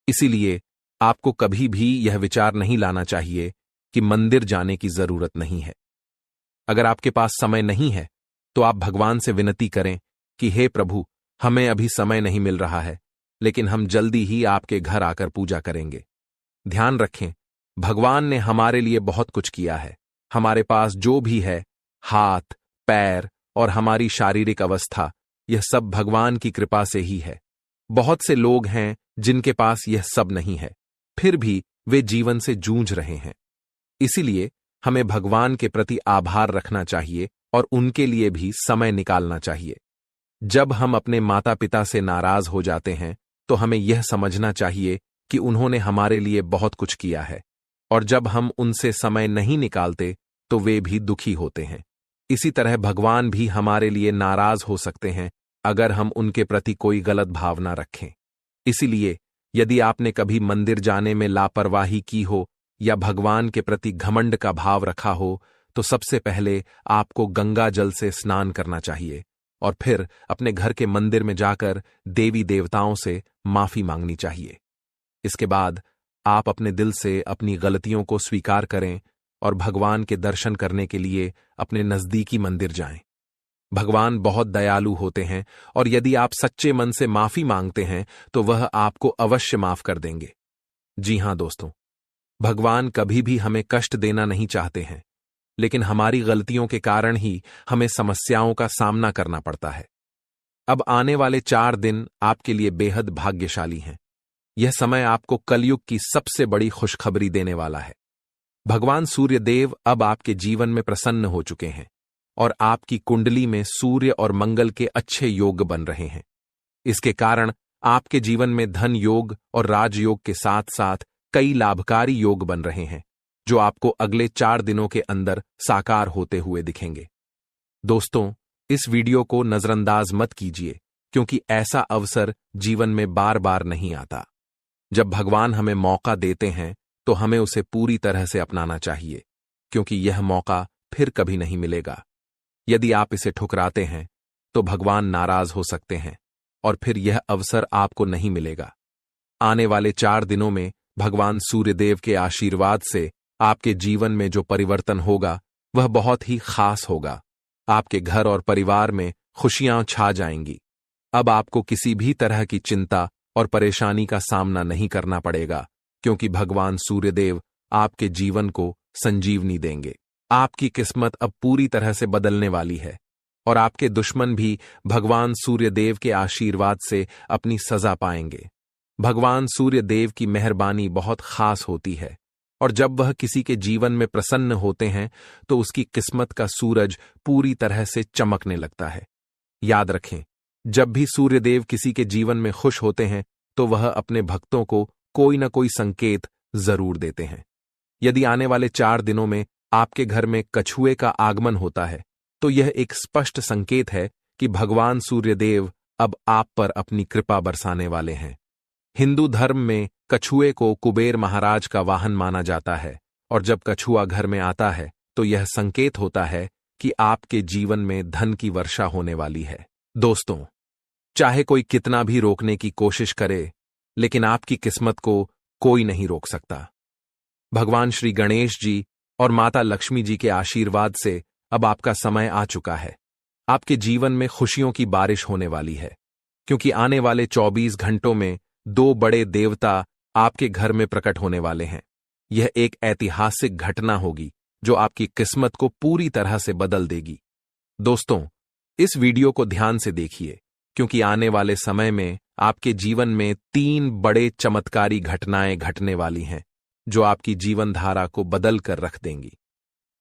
इसीलिए आपको कभी भी यह विचार नहीं लाना चाहिए कि मंदिर जाने की जरूरत नहीं है। अगर आपके पास समय नहीं है तो आप भगवान से विनती करें कि हे प्रभु, हमें अभी समय नहीं मिल रहा है, लेकिन हम जल्दी ही आपके घर आकर पूजा करेंगे। ध्यान रखें, भगवान ने हमारे लिए बहुत कुछ किया है। हमारे पास जो भी है, हाथ, पैर और हमारी शारीरिक अवस्था, यह सब भगवान की कृपा से ही है। बहुत से लोग हैं जिनके पास यह सब नहीं है, फिर भी वे जीवन से जूझ रहे हैं। इसीलिए हमें भगवान के प्रति आभार रखना चाहिए और उनके लिए भी समय निकालना चाहिए। जब हम अपने माता पिता से नाराज हो जाते हैं तो हमें यह समझना चाहिए कि उन्होंने हमारे लिए बहुत कुछ किया है, और जब हम उनसे समय नहीं निकालते तो वे भी दुखी होते हैं। इसी तरह भगवान भी हमारे लिए नाराज हो सकते हैं अगर हम उनके प्रति कोई गलत भावना रखें। इसीलिए यदि आपने कभी मंदिर जाने में लापरवाही की हो या भगवान के प्रति घमंड का भाव रखा हो, तो सबसे पहले आपको गंगा जल से स्नान करना चाहिए और फिर अपने घर के मंदिर में जाकर देवी देवताओं से माफी मांगनी चाहिए। इसके बाद आप अपने दिल से अपनी गलतियों को स्वीकार करें और भगवान के दर्शन करने के लिए अपने नजदीकी मंदिर जाएं। भगवान बहुत दयालु होते हैं और यदि आप सच्चे मन से माफी मांगते हैं तो वह आपको अवश्य माफ कर देंगे। जी हां दोस्तों, भगवान कभी भी हमें कष्ट देना नहीं चाहते हैं, लेकिन हमारी गलतियों के कारण ही हमें समस्याओं का सामना करना पड़ता है। अब आने वाले 4 दिन आपके लिए बेहद भाग्यशाली हैं। यह समय आपको कलयुग की सबसे बड़ी खुशखबरी देने वाला है। भगवान सूर्यदेव अब आपके जीवन में प्रसन्न हो चुके हैं और आपकी कुंडली में सूर्य और मंगल के अच्छे योग बन रहे हैं। इसके कारण आपके जीवन में धन योग और राजयोग के साथ साथ कई लाभकारी योग बन रहे हैं, जो आपको अगले 4 दिनों के अंदर साकार होते हुए दिखेंगे। दोस्तों, इस वीडियो को नजरअंदाज मत कीजिए, क्योंकि ऐसा अवसर जीवन में बार बार नहीं आता। जब भगवान हमें मौका देते हैं तो हमें उसे पूरी तरह से अपनाना चाहिए, क्योंकि यह मौका फिर कभी नहीं मिलेगा। यदि आप इसे ठुकराते हैं तो भगवान नाराज हो सकते हैं और फिर यह अवसर आपको नहीं मिलेगा। आने वाले 4 दिनों में भगवान सूर्यदेव के आशीर्वाद से आपके जीवन में जो परिवर्तन होगा वह बहुत ही खास होगा। आपके घर और परिवार में खुशियां छा जाएंगी। अब आपको किसी भी तरह की चिंता और परेशानी का सामना नहीं करना पड़ेगा, क्योंकि भगवान सूर्यदेव आपके जीवन को संजीवनी देंगे। आपकी किस्मत अब पूरी तरह से बदलने वाली है और आपके दुश्मन भी भगवान सूर्यदेव के आशीर्वाद से अपनी सजा पाएंगे। भगवान सूर्यदेव की मेहरबानी बहुत खास होती है और जब वह किसी के जीवन में प्रसन्न होते हैं तो उसकी किस्मत का सूरज पूरी तरह से चमकने लगता है। याद रखें, जब भी सूर्यदेव किसी के जीवन में खुश होते हैं तो वह अपने भक्तों को कोई न कोई संकेत जरूर देते हैं। यदि आने वाले 4 दिनों में आपके घर में कछुए का आगमन होता है तो यह एक स्पष्ट संकेत है कि भगवान सूर्यदेव अब आप पर अपनी कृपा बरसाने वाले हैं। हिंदू धर्म में कछुए को कुबेर महाराज का वाहन माना जाता है और जब कछुआ घर में आता है तो यह संकेत होता है कि आपके जीवन में धन की वर्षा होने वाली है। दोस्तों, चाहे कोई कितना भी रोकने की कोशिश करे, लेकिन आपकी किस्मत को कोई नहीं रोक सकता। भगवान श्री गणेश जी और माता लक्ष्मी जी के आशीर्वाद से अब आपका समय आ चुका है। आपके जीवन में खुशियों की बारिश होने वाली है, क्योंकि आने वाले 24 घंटों में 2 बड़े देवता आपके घर में प्रकट होने वाले हैं। यह एक ऐतिहासिक घटना होगी जो आपकी किस्मत को पूरी तरह से बदल देगी। दोस्तों, इस वीडियो को ध्यान से देखिए, क्योंकि आने वाले समय में आपके जीवन में 3 बड़े चमत्कारी घटनाएं घटने वाली हैं जो आपकी जीवन धारा को बदल कर रख देंगी।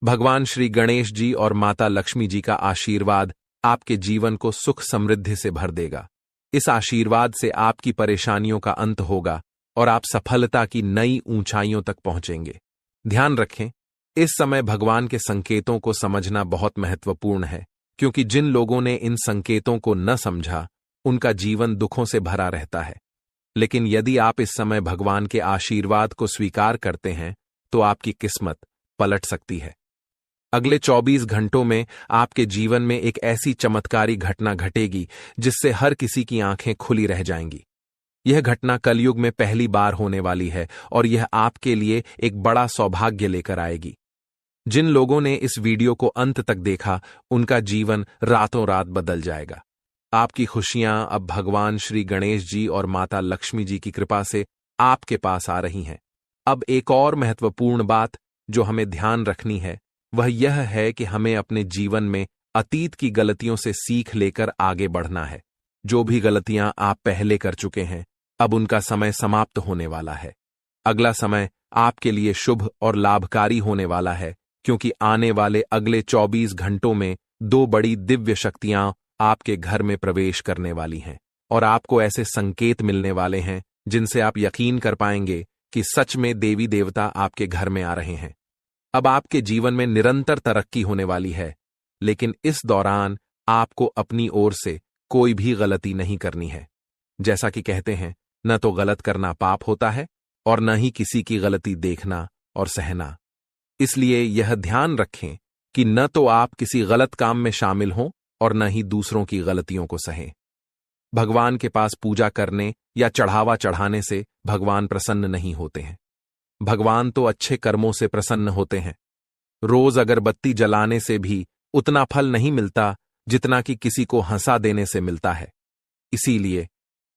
भगवान श्री गणेश जी और माता लक्ष्मी जी का आशीर्वाद आपके जीवन को सुख समृद्धि से भर देगा। इस आशीर्वाद से आपकी परेशानियों का अंत होगा और आप सफलता की नई ऊंचाइयों तक पहुंचेंगे। ध्यान रखें, इस समय भगवान के संकेतों को समझना बहुत महत्वपूर्ण है, क्योंकि जिन लोगों ने इन संकेतों को न समझा उनका जीवन दुखों से भरा रहता है। लेकिन यदि आप इस समय भगवान के आशीर्वाद को स्वीकार करते हैं तो आपकी किस्मत पलट सकती है। अगले 24 घंटों में आपके जीवन में एक ऐसी चमत्कारी घटना घटेगी जिससे हर किसी की आंखें खुली रह जाएंगी। यह घटना कलयुग में पहली बार होने वाली है और यह आपके लिए एक बड़ा सौभाग्य लेकर आएगी। जिन लोगों ने इस वीडियो को अंत तक देखा उनका जीवन रातों रात बदल जाएगा। आपकी खुशियां अब भगवान श्री गणेश जी और माता लक्ष्मी जी की कृपा से आपके पास आ रही हैं। अब एक और महत्वपूर्ण बात जो हमें ध्यान रखनी है वह यह है कि हमें अपने जीवन में अतीत की गलतियों से सीख लेकर आगे बढ़ना है। जो भी गलतियां आप पहले कर चुके हैं अब उनका समय समाप्त होने वाला है। अगला समय आपके लिए शुभ और लाभकारी होने वाला है, क्योंकि आने वाले अगले 24 घंटों में 2 बड़ी दिव्य शक्तियां आपके घर में प्रवेश करने वाली हैं और आपको ऐसे संकेत मिलने वाले हैं जिनसे आप यकीन कर पाएंगे कि सच में देवी देवता आपके घर में आ रहे हैं। अब आपके जीवन में निरंतर तरक्की होने वाली है, लेकिन इस दौरान आपको अपनी ओर से कोई भी गलती नहीं करनी है। जैसा कि कहते हैं, न तो गलत करना पाप होता है और न ही किसी की गलती देखना और सहना। इसलिए यह ध्यान रखें कि न तो आप किसी गलत काम में शामिल हों और न ही दूसरों की गलतियों को सहें। भगवान के पास पूजा करने या चढ़ावा चढ़ाने से भगवान प्रसन्न नहीं होते हैं। भगवान तो अच्छे कर्मों से प्रसन्न होते हैं। रोज अगरबत्ती जलाने से भी उतना फल नहीं मिलता जितना कि किसी को हंसा देने से मिलता है। इसीलिए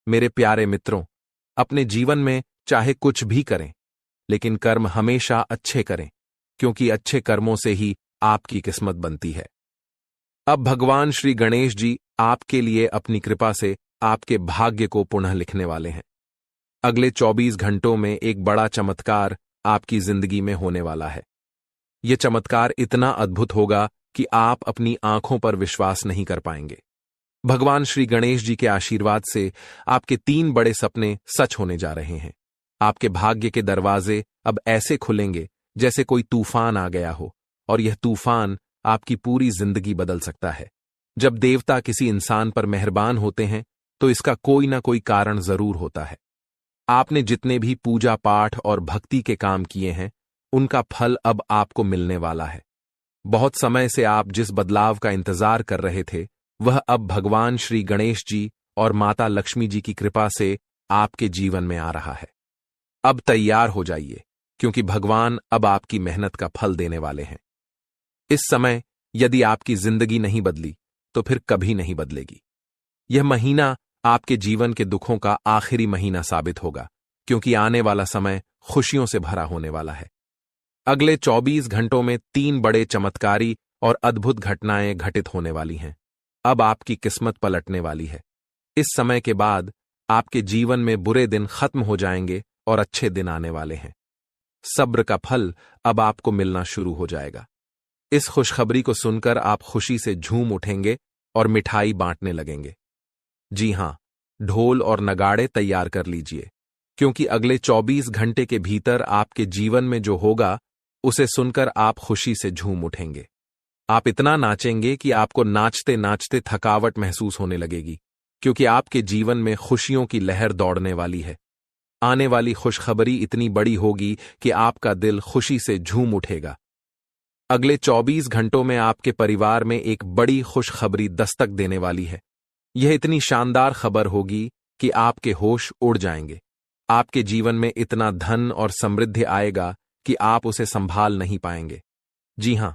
मेरे प्यारे मित्रों, अपने जीवन में चाहे कुछ भी करें, लेकिन कर्म हमेशा अच्छे करें, क्योंकि अच्छे कर्मों से ही आपकी किस्मत बनती है। अब भगवान श्री गणेश जी आपके लिए अपनी कृपा से आपके भाग्य को पुनः लिखने वाले हैं। अगले 24 घंटों में एक बड़ा चमत्कार आपकी जिंदगी में होने वाला है। यह चमत्कार इतना अद्भुत होगा कि आप अपनी आंखों पर विश्वास नहीं कर पाएंगे। भगवान श्री गणेश जी के आशीर्वाद से आपके 3 बड़े सपने सच होने जा रहे हैं। आपके भाग्य के दरवाजे अब ऐसे खुलेंगे जैसे कोई तूफान आ गया हो, और यह तूफान आपकी पूरी जिंदगी बदल सकता है। जब देवता किसी इंसान पर मेहरबान होते हैं तो इसका कोई ना कोई कारण जरूर होता है। आपने जितने भी पूजा पाठ और भक्ति के काम किए हैं उनका फल अब आपको मिलने वाला है। बहुत समय से आप जिस बदलाव का इंतजार कर रहे थे वह अब भगवान श्री गणेश जी और माता लक्ष्मी जी की कृपा से आपके जीवन में आ रहा है। अब तैयार हो जाइए, क्योंकि भगवान अब आपकी मेहनत का फल देने वाले हैं। इस समय यदि आपकी जिंदगी नहीं बदली तो फिर कभी नहीं बदलेगी। यह महीना आपके जीवन के दुखों का आखिरी महीना साबित होगा, क्योंकि आने वाला समय खुशियों से भरा होने वाला है। अगले 24 घंटों में 3 बड़े चमत्कारी और अद्भुत घटनाएं घटित होने वाली हैं। अब आपकी किस्मत पलटने वाली है। इस समय के बाद आपके जीवन में बुरे दिन खत्म हो जाएंगे और अच्छे दिन आने वाले हैं। सब्र का फल अब आपको मिलना शुरू हो जाएगा। इस खुशखबरी को सुनकर आप खुशी से झूम उठेंगे और मिठाई बांटने लगेंगे। जी हां, ढोल और नगाड़े तैयार कर लीजिए, क्योंकि अगले 24 घंटे के भीतर आपके जीवन में जो होगा उसे सुनकर आप खुशी से झूम उठेंगे। आप इतना नाचेंगे कि आपको नाचते नाचते थकावट महसूस होने लगेगी, क्योंकि आपके जीवन में खुशियों की लहर दौड़ने वाली है। आने वाली खुशखबरी इतनी बड़ी होगी कि आपका दिल खुशी से झूम उठेगा। अगले 24 घंटों में आपके परिवार में एक बड़ी खुशखबरी दस्तक देने वाली है। यह इतनी शानदार खबर होगी कि आपके होश उड़ जाएंगे। आपके जीवन में इतना धन और समृद्धि आएगा कि आप उसे संभाल नहीं पाएंगे। जी हां,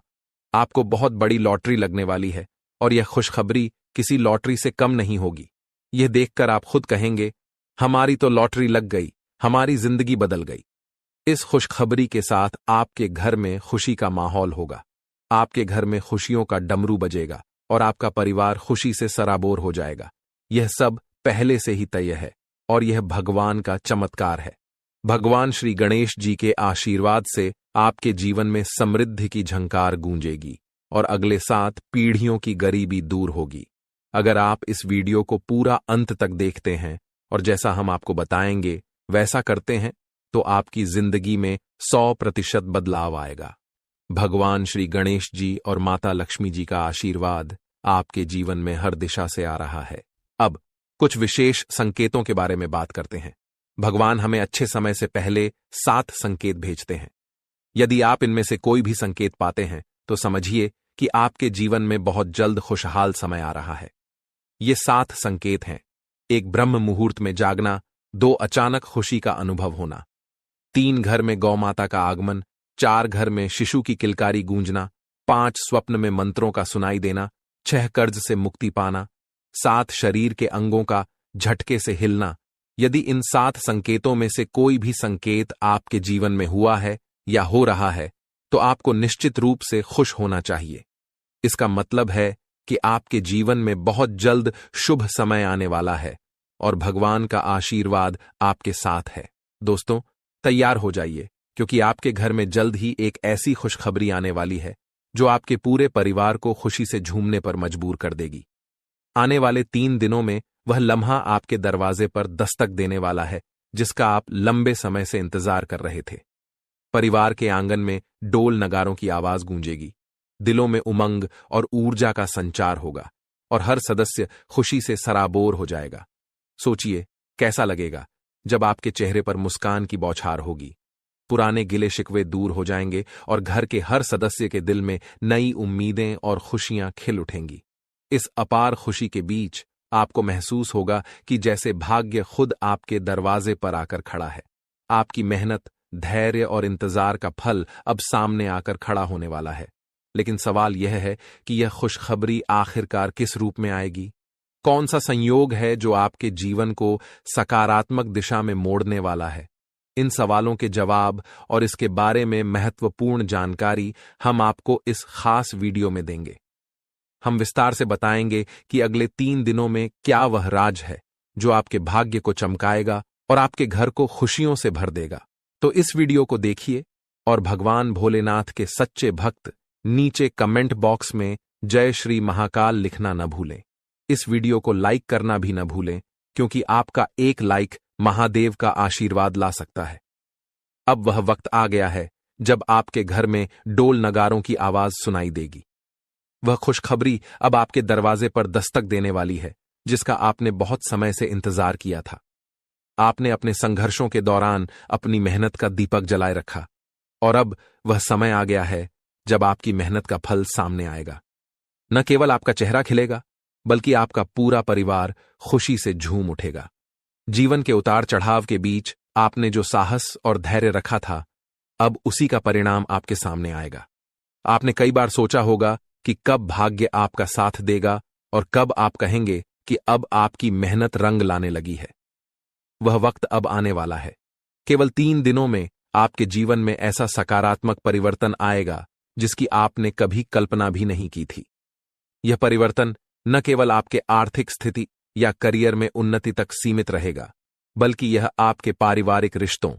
आपको बहुत बड़ी लॉटरी लगने वाली है और यह खुशखबरी किसी लॉटरी से कम नहीं होगी। यह देखकर आप खुद कहेंगे, हमारी तो लॉटरी लग गई, हमारी जिंदगी बदल गई। इस खुशखबरी के साथ आपके घर में खुशी का माहौल होगा। आपके घर में खुशियों का डमरू बजेगा और आपका परिवार खुशी से सराबोर हो जाएगा। यह सब पहले से ही तय है और यह भगवान का चमत्कार है। भगवान श्री गणेश जी के आशीर्वाद से आपके जीवन में समृद्धि की झंकार गूंजेगी और अगले 7 पीढ़ियों की गरीबी दूर होगी। अगर आप इस वीडियो को पूरा अंत तक देखते हैं और जैसा हम आपको बताएंगे वैसा करते हैं, तो आपकी जिंदगी में 100% बदलाव आएगा। भगवान श्री गणेश जी और माता लक्ष्मी जी का आशीर्वाद आपके जीवन में हर दिशा से आ रहा है। अब कुछ विशेष संकेतों के बारे में बात करते हैं। भगवान हमें अच्छे समय से पहले 7 संकेत भेजते हैं। यदि आप इनमें से कोई भी संकेत पाते हैं तो समझिए कि आपके जीवन में बहुत जल्द खुशहाल समय आ रहा है। ये 7 संकेत हैं: 1 ब्रह्म मुहूर्त में जागना, 2 अचानक खुशी का अनुभव होना, 3 घर में गौ माता का आगमन, 4 घर में शिशु की किलकारी गूंजना, 5 स्वप्न में मंत्रों का सुनाई देना, 6 कर्ज से मुक्ति पाना, 7 शरीर के अंगों का झटके से हिलना। यदि इन 7 संकेतों में से कोई भी संकेत आपके जीवन में हुआ है या हो रहा है तो आपको निश्चित रूप से खुश होना चाहिए। इसका मतलब है कि आपके जीवन में बहुत जल्द शुभ समय आने वाला है और भगवान का आशीर्वाद आपके साथ है। दोस्तों, तैयार हो जाइए, क्योंकि आपके घर में जल्द ही एक ऐसी खुशखबरी आने वाली है जो आपके पूरे परिवार को खुशी से झूमने पर मजबूर कर देगी। आने वाले 3 दिनों में वह लम्हा आपके दरवाजे पर दस्तक देने वाला है जिसका आप लंबे समय से इंतजार कर रहे थे। परिवार के आंगन में डोल नगारों की आवाज गूंजेगी, दिलों में उमंग और ऊर्जा का संचार होगा और हर सदस्य खुशी से सराबोर हो जाएगा। सोचिए, कैसा लगेगा जब आपके चेहरे पर मुस्कान की बौछार होगी। पुराने गिले शिकवे दूर हो जाएंगे और घर के हर सदस्य के दिल में नई उम्मीदें और खुशियां खिल उठेंगी। इस अपार खुशी के बीच आपको महसूस होगा कि जैसे भाग्य खुद आपके दरवाजे पर आकर खड़ा है। आपकी मेहनत, धैर्य और इंतजार का फल अब सामने आकर खड़ा होने वाला है। लेकिन सवाल यह है कि यह खुशखबरी आखिरकार किस रूप में आएगी? कौन सा संयोग है जो आपके जीवन को सकारात्मक दिशा में मोड़ने वाला है? इन सवालों के जवाब और इसके बारे में महत्वपूर्ण जानकारी हम आपको इस खास वीडियो में देंगे। हम विस्तार से बताएंगे कि अगले 3 दिनों में क्या वह राज है जो आपके भाग्य को चमकाएगा और आपके घर को खुशियों से भर देगा। तो इस वीडियो को देखिए और भगवान भोलेनाथ के सच्चे भक्त नीचे कमेंट बॉक्स में जय श्री महाकाल लिखना न भूलें। इस वीडियो को लाइक करना भी न भूलें, क्योंकि आपका एक लाइक महादेव का आशीर्वाद ला सकता है। अब वह वक्त आ गया है जब आपके घर में डोल नगारों की आवाज सुनाई देगी। वह खुशखबरी अब आपके दरवाजे पर दस्तक देने वाली है जिसका आपने बहुत समय से इंतजार किया था। आपने अपने संघर्षों के दौरान अपनी मेहनत का दीपक जलाए रखा और अब वह समय आ गया है जब आपकी मेहनत का फल सामने आएगा। न केवल आपका चेहरा खिलेगा, बल्कि आपका पूरा परिवार खुशी से झूम उठेगा। जीवन के उतार चढ़ाव के बीच आपने जो साहस और धैर्य रखा था, अब उसी का परिणाम आपके सामने आएगा। आपने कई बार सोचा होगा कि कब भाग्य आपका साथ देगा और कब आप कहेंगे कि अब आपकी मेहनत रंग लाने लगी है। वह वक्त अब आने वाला है। केवल 3 दिनों में आपके जीवन में ऐसा सकारात्मक परिवर्तन आएगा जिसकी आपने कभी कल्पना भी नहीं की थी। यह परिवर्तन न केवल आपके आर्थिक स्थिति या करियर में उन्नति तक सीमित रहेगा, बल्कि यह आपके पारिवारिक रिश्तों,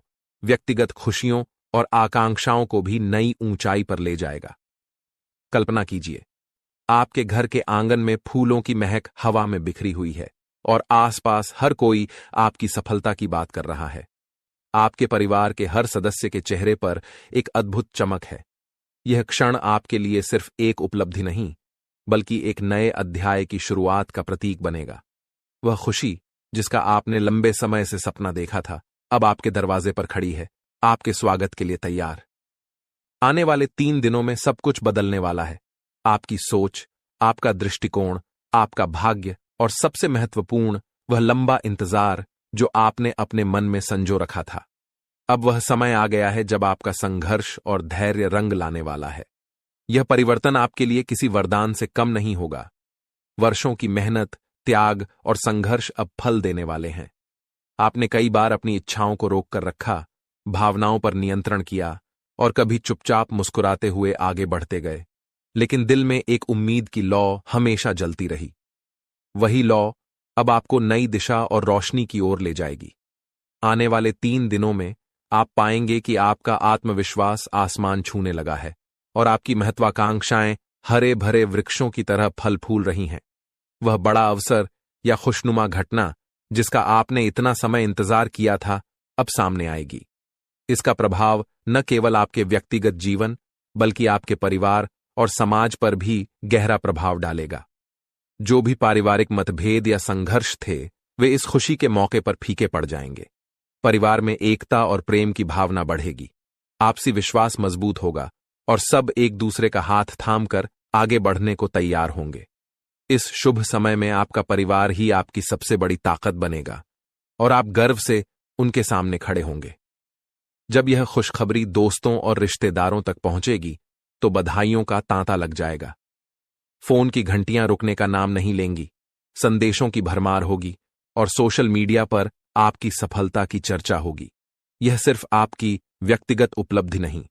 व्यक्तिगत खुशियों और आकांक्षाओं को भी नई ऊंचाई पर ले जाएगा। कल्पना कीजिए, आपके घर के आंगन में फूलों की महक हवा में बिखरी हुई है और आसपास हर कोई आपकी सफलता की बात कर रहा है। आपके परिवार के हर सदस्य के चेहरे पर एक अद्भुत चमक है। यह क्षण आपके लिए सिर्फ एक उपलब्धि नहीं, बल्कि एक नए अध्याय की शुरुआत का प्रतीक बनेगा। वह खुशी जिसका आपने लंबे समय से सपना देखा था, अब आपके दरवाजे पर खड़ी है, आपके स्वागत के लिए तैयार। आने वाले 3 दिनों में सब कुछ बदलने वाला है। आपकी सोच, आपका दृष्टिकोण, आपका भाग्य और सबसे महत्वपूर्ण वह लंबा इंतजार जो आपने अपने मन में संजो रखा था। अब वह समय आ गया है जब आपका संघर्ष और धैर्य रंग लाने वाला है। यह परिवर्तन आपके लिए किसी वरदान से कम नहीं होगा। वर्षों की मेहनत, त्याग और संघर्ष अब फल देने वाले हैं। आपने कई बार अपनी इच्छाओं को रोक कर रखा, भावनाओं पर नियंत्रण किया और कभी चुपचाप मुस्कुराते हुए आगे बढ़ते गए, लेकिन दिल में एक उम्मीद की लौ हमेशा जलती रही। वही लौ अब आपको नई दिशा और रोशनी की ओर ले जाएगी। आने वाले 3 दिनों में आप पाएंगे कि आपका आत्मविश्वास आसमान छूने लगा है और आपकी महत्वाकांक्षाएं हरे भरे वृक्षों की तरह फल फूल रही हैं। वह बड़ा अवसर या खुशनुमा घटना जिसका आपने इतना समय इंतजार किया था, अब सामने आएगी। इसका प्रभाव न केवल आपके व्यक्तिगत जीवन, बल्कि आपके परिवार और समाज पर भी गहरा प्रभाव डालेगा। जो भी पारिवारिक मतभेद या संघर्ष थे, वे इस खुशी के मौके पर फीके पड़ जाएंगे। परिवार में एकता और प्रेम की भावना बढ़ेगी, आपसी विश्वास मजबूत होगा और सब एक दूसरे का हाथ थामकर आगे बढ़ने को तैयार होंगे। इस शुभ समय में आपका परिवार ही आपकी सबसे बड़ी ताकत बनेगा और आप गर्व से उनके सामने खड़े होंगे। जब यह खुशखबरी दोस्तों और रिश्तेदारों तक पहुंचेगी तो बधाइयों का तांता लग जाएगा। फोन की घंटियां रुकने का नाम नहीं लेंगी, संदेशों की भरमार होगी और सोशल मीडिया पर आपकी सफलता की चर्चा होगी। यह सिर्फ आपकी व्यक्तिगत उपलब्धि नहीं,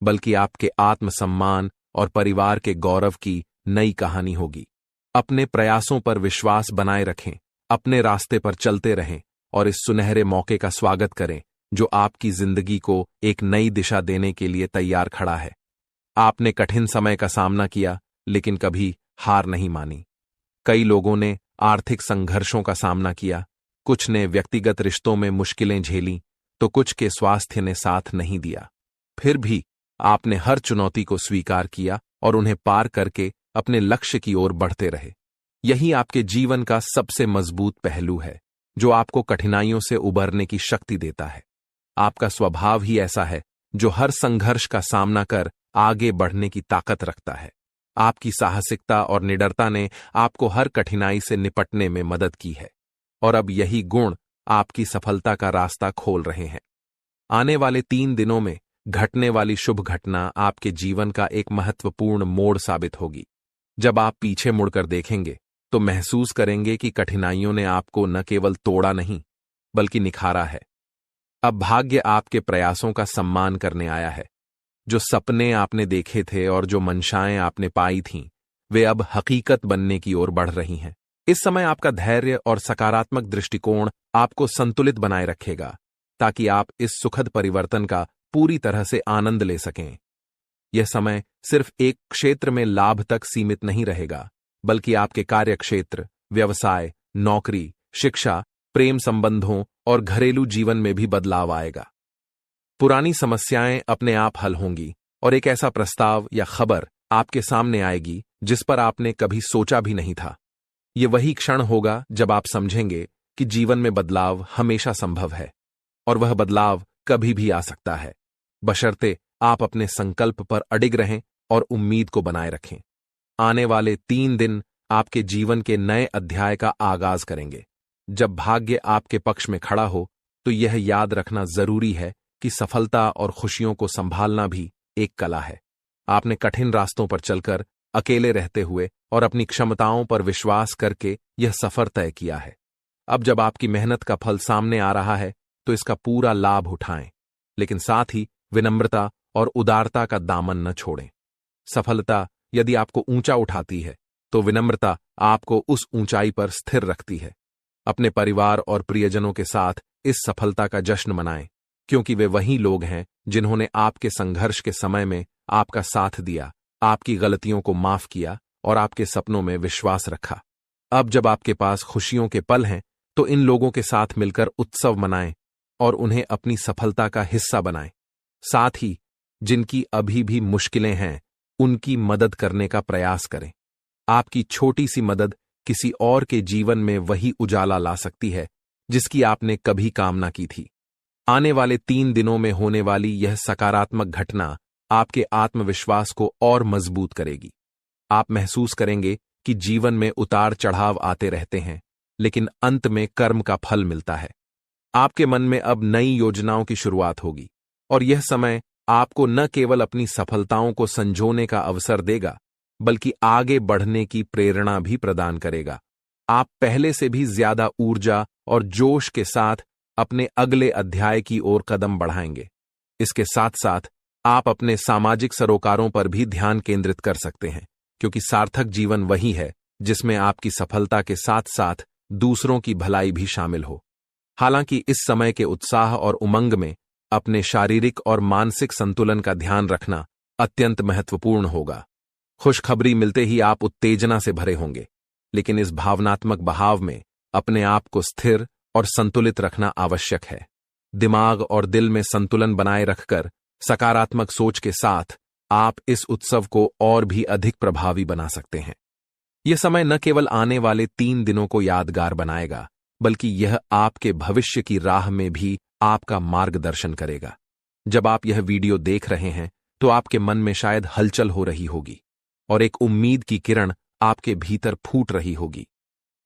बल्कि आपके आत्मसम्मान और परिवार के गौरव की नई कहानी होगी। अपने प्रयासों पर विश्वास बनाए रखें, अपने रास्ते पर चलते रहें और इस सुनहरे मौके का स्वागत करें जो आपकी जिंदगी को एक नई दिशा देने के लिए तैयार खड़ा है। आपने कठिन समय का सामना किया, लेकिन कभी हार नहीं मानी। कई लोगों ने आर्थिक संघर्षों का सामना किया, कुछ ने व्यक्तिगत रिश्तों में मुश्किलें झेली, तो कुछ के स्वास्थ्य ने साथ नहीं दिया। फिर भी आपने हर चुनौती को स्वीकार किया और उन्हें पार करके अपने लक्ष्य की ओर बढ़ते रहे। यही आपके जीवन का सबसे मजबूत पहलू है, जो आपको कठिनाइयों से उबरने की शक्ति देता है। आपका स्वभाव ही ऐसा है जो हर संघर्ष का सामना कर आगे बढ़ने की ताकत रखता है। आपकी साहसिकता और निडरता ने आपको हर कठिनाई से निपटने में मदद की है और अब यही गुण आपकी सफलता का रास्ता खोल रहे हैं। आने वाले 3 दिनों में घटने वाली शुभ घटना आपके जीवन का एक महत्वपूर्ण मोड़ साबित होगी। जब आप पीछे मुड़कर देखेंगे तो महसूस करेंगे कि कठिनाइयों ने आपको न केवल तोड़ा नहीं, बल्कि निखारा है। अब भाग्य आपके प्रयासों का सम्मान करने आया है। जो सपने आपने देखे थे और जो मंशाएं आपने पाई थीं, वे अब हकीकत बनने की ओर बढ़ रही हैं। इस समय आपका धैर्य और सकारात्मक दृष्टिकोण आपको संतुलित बनाए रखेगा, ताकि आप इस सुखद परिवर्तन का पूरी तरह से आनंद ले सकें। यह समय सिर्फ एक क्षेत्र में लाभ तक सीमित नहीं रहेगा, बल्कि आपके कार्यक्षेत्र, व्यवसाय, नौकरी, शिक्षा, प्रेम संबंधों और घरेलू जीवन में भी बदलाव आएगा। पुरानी समस्याएं अपने आप हल होंगी और एक ऐसा प्रस्ताव या खबर आपके सामने आएगी जिस पर आपने कभी सोचा भी नहीं था। ये वही क्षण होगा जब आप समझेंगे कि जीवन में बदलाव हमेशा संभव है और वह बदलाव कभी भी आ सकता है, बशर्ते आप अपने संकल्प पर अडिग रहें और उम्मीद को बनाए रखें। आने वाले 3 दिन आपके जीवन के नए अध्याय का आगाज करेंगे। जब भाग्य आपके पक्ष में खड़ा हो तो यह याद रखना जरूरी है कि सफलता और खुशियों को संभालना भी एक कला है। आपने कठिन रास्तों पर चलकर, अकेले रहते हुए और अपनी क्षमताओं पर विश्वास करके यह सफर तय किया है। अब जब आपकी मेहनत का फल सामने आ रहा है तो इसका पूरा लाभ उठाएं, लेकिन साथ ही विनम्रता और उदारता का दामन न छोड़ें। सफलता यदि आपको ऊंचा उठाती है तो विनम्रता आपको उस ऊंचाई पर स्थिर रखती है। अपने परिवार और प्रियजनों के साथ इस सफलता का जश्न मनाएं, क्योंकि वे वही लोग हैं जिन्होंने आपके संघर्ष के समय में आपका साथ दिया, आपकी गलतियों को माफ किया और आपके सपनों में विश्वास रखा। अब जब आपके पास खुशियों के पल हैं, तो इन लोगों के साथ मिलकर उत्सव मनाएं और उन्हें अपनी सफलता का हिस्सा बनाएं। साथ ही जिनकी अभी भी मुश्किलें हैं, उनकी मदद करने का प्रयास करें। आपकी छोटी सी मदद किसी और के जीवन में वही उजाला ला सकती है जिसकी आपने कभी कामना की थी। आने वाले 3 दिनों में होने वाली यह सकारात्मक घटना आपके आत्मविश्वास को और मजबूत करेगी। आप महसूस करेंगे कि जीवन में उतार चढ़ाव आते रहते हैं, लेकिन अंत में कर्म का फल मिलता है। आपके मन में अब नई योजनाओं की शुरुआत होगी और यह समय आपको न केवल अपनी सफलताओं को संजोने का अवसर देगा, बल्कि आगे बढ़ने की प्रेरणा भी प्रदान करेगा। आप पहले से भी ज्यादा ऊर्जा और जोश के साथ अपने अगले अध्याय की ओर कदम बढ़ाएंगे। इसके साथ साथ आप अपने सामाजिक सरोकारों पर भी ध्यान केंद्रित कर सकते हैं, क्योंकि सार्थक जीवन वही है जिसमें आपकी सफलता के साथ साथ दूसरों की भलाई भी शामिल हो। हालांकि इस समय के उत्साह और उमंग में अपने शारीरिक और मानसिक संतुलन का ध्यान रखना अत्यंत महत्वपूर्ण होगा। खुशखबरी मिलते ही आप उत्तेजना से भरे होंगे, लेकिन इस भावनात्मक बहाव में अपने आप को स्थिर और संतुलित रखना आवश्यक है। दिमाग और दिल में संतुलन बनाए रखकर सकारात्मक सोच के साथ आप इस उत्सव को और भी अधिक प्रभावी बना सकते हैं। यह समय न केवल आने वाले 3 दिनों को यादगार बनाएगा, बल्कि यह आपके भविष्य की राह में भी आपका मार्गदर्शन करेगा। जब आप यह वीडियो देख रहे हैं, तो आपके मन में शायद हलचल हो रही होगी और एक उम्मीद की किरण आपके भीतर फूट रही होगी।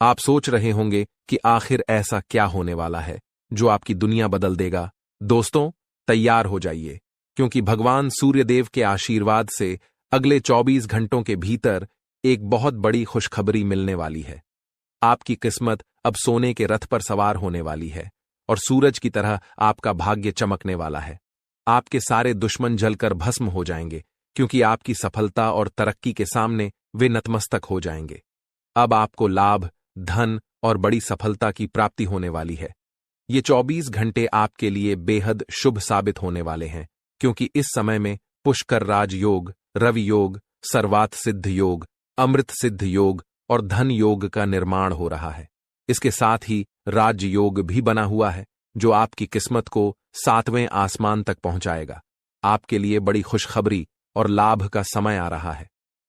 आप सोच रहे होंगे कि आखिर ऐसा क्या होने वाला है जो आपकी दुनिया बदल देगा। दोस्तों, तैयार हो जाइए, क्योंकि भगवान सूर्यदेव के आशीर्वाद से अगले 24 घंटों के भीतर एक बहुत बड़ी खुशखबरी मिलने वाली है। आपकी किस्मत अब सोने के रथ पर सवार होने वाली है और सूरज की तरह आपका भाग्य चमकने वाला है। आपके सारे दुश्मन जलकर भस्म हो जाएंगे, क्योंकि आपकी सफलता और तरक्की के सामने वे नतमस्तक हो जाएंगे। अब आपको लाभ, धन और बड़ी सफलता की प्राप्ति होने वाली है। ये 24 घंटे आपके लिए बेहद शुभ साबित होने वाले हैं, क्योंकि इस समय में पुष्कर राज योग, रवि योग, सर्वात सिद्ध योग, अमृत सिद्ध योग और धन योग का निर्माण हो रहा है। इसके साथ ही राज योग भी बना हुआ है, जो आपकी किस्मत को 7वें आसमान तक पहुंचाएगा। आपके लिए बड़ी खुशखबरी और लाभ का समय आ रहा है।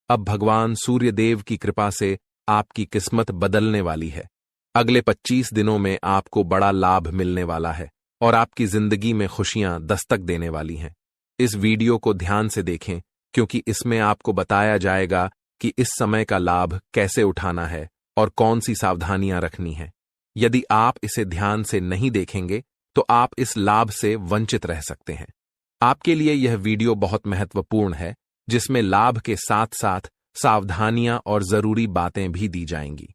अब भगवान सूर्यदेव की कृपा से आपकी किस्मत बदलने वाली है। अगले 25 दिनों में आपको बड़ा लाभ मिलने वाला है और आपकी जिंदगी में खुशियां दस्तक देने वाली हैं। इस वीडियो को ध्यान से देखें, क्योंकि इसमें आपको बताया जाएगा कि इस समय का लाभ कैसे उठाना है और कौन सी सावधानियां रखनी है। यदि आप इसे ध्यान से नहीं देखेंगे, तो आप इस लाभ से वंचित रह सकते हैं। आपके लिए यह वीडियो बहुत महत्वपूर्ण है, जिसमें लाभ के साथ साथ सावधानियां और जरूरी बातें भी दी जाएंगी।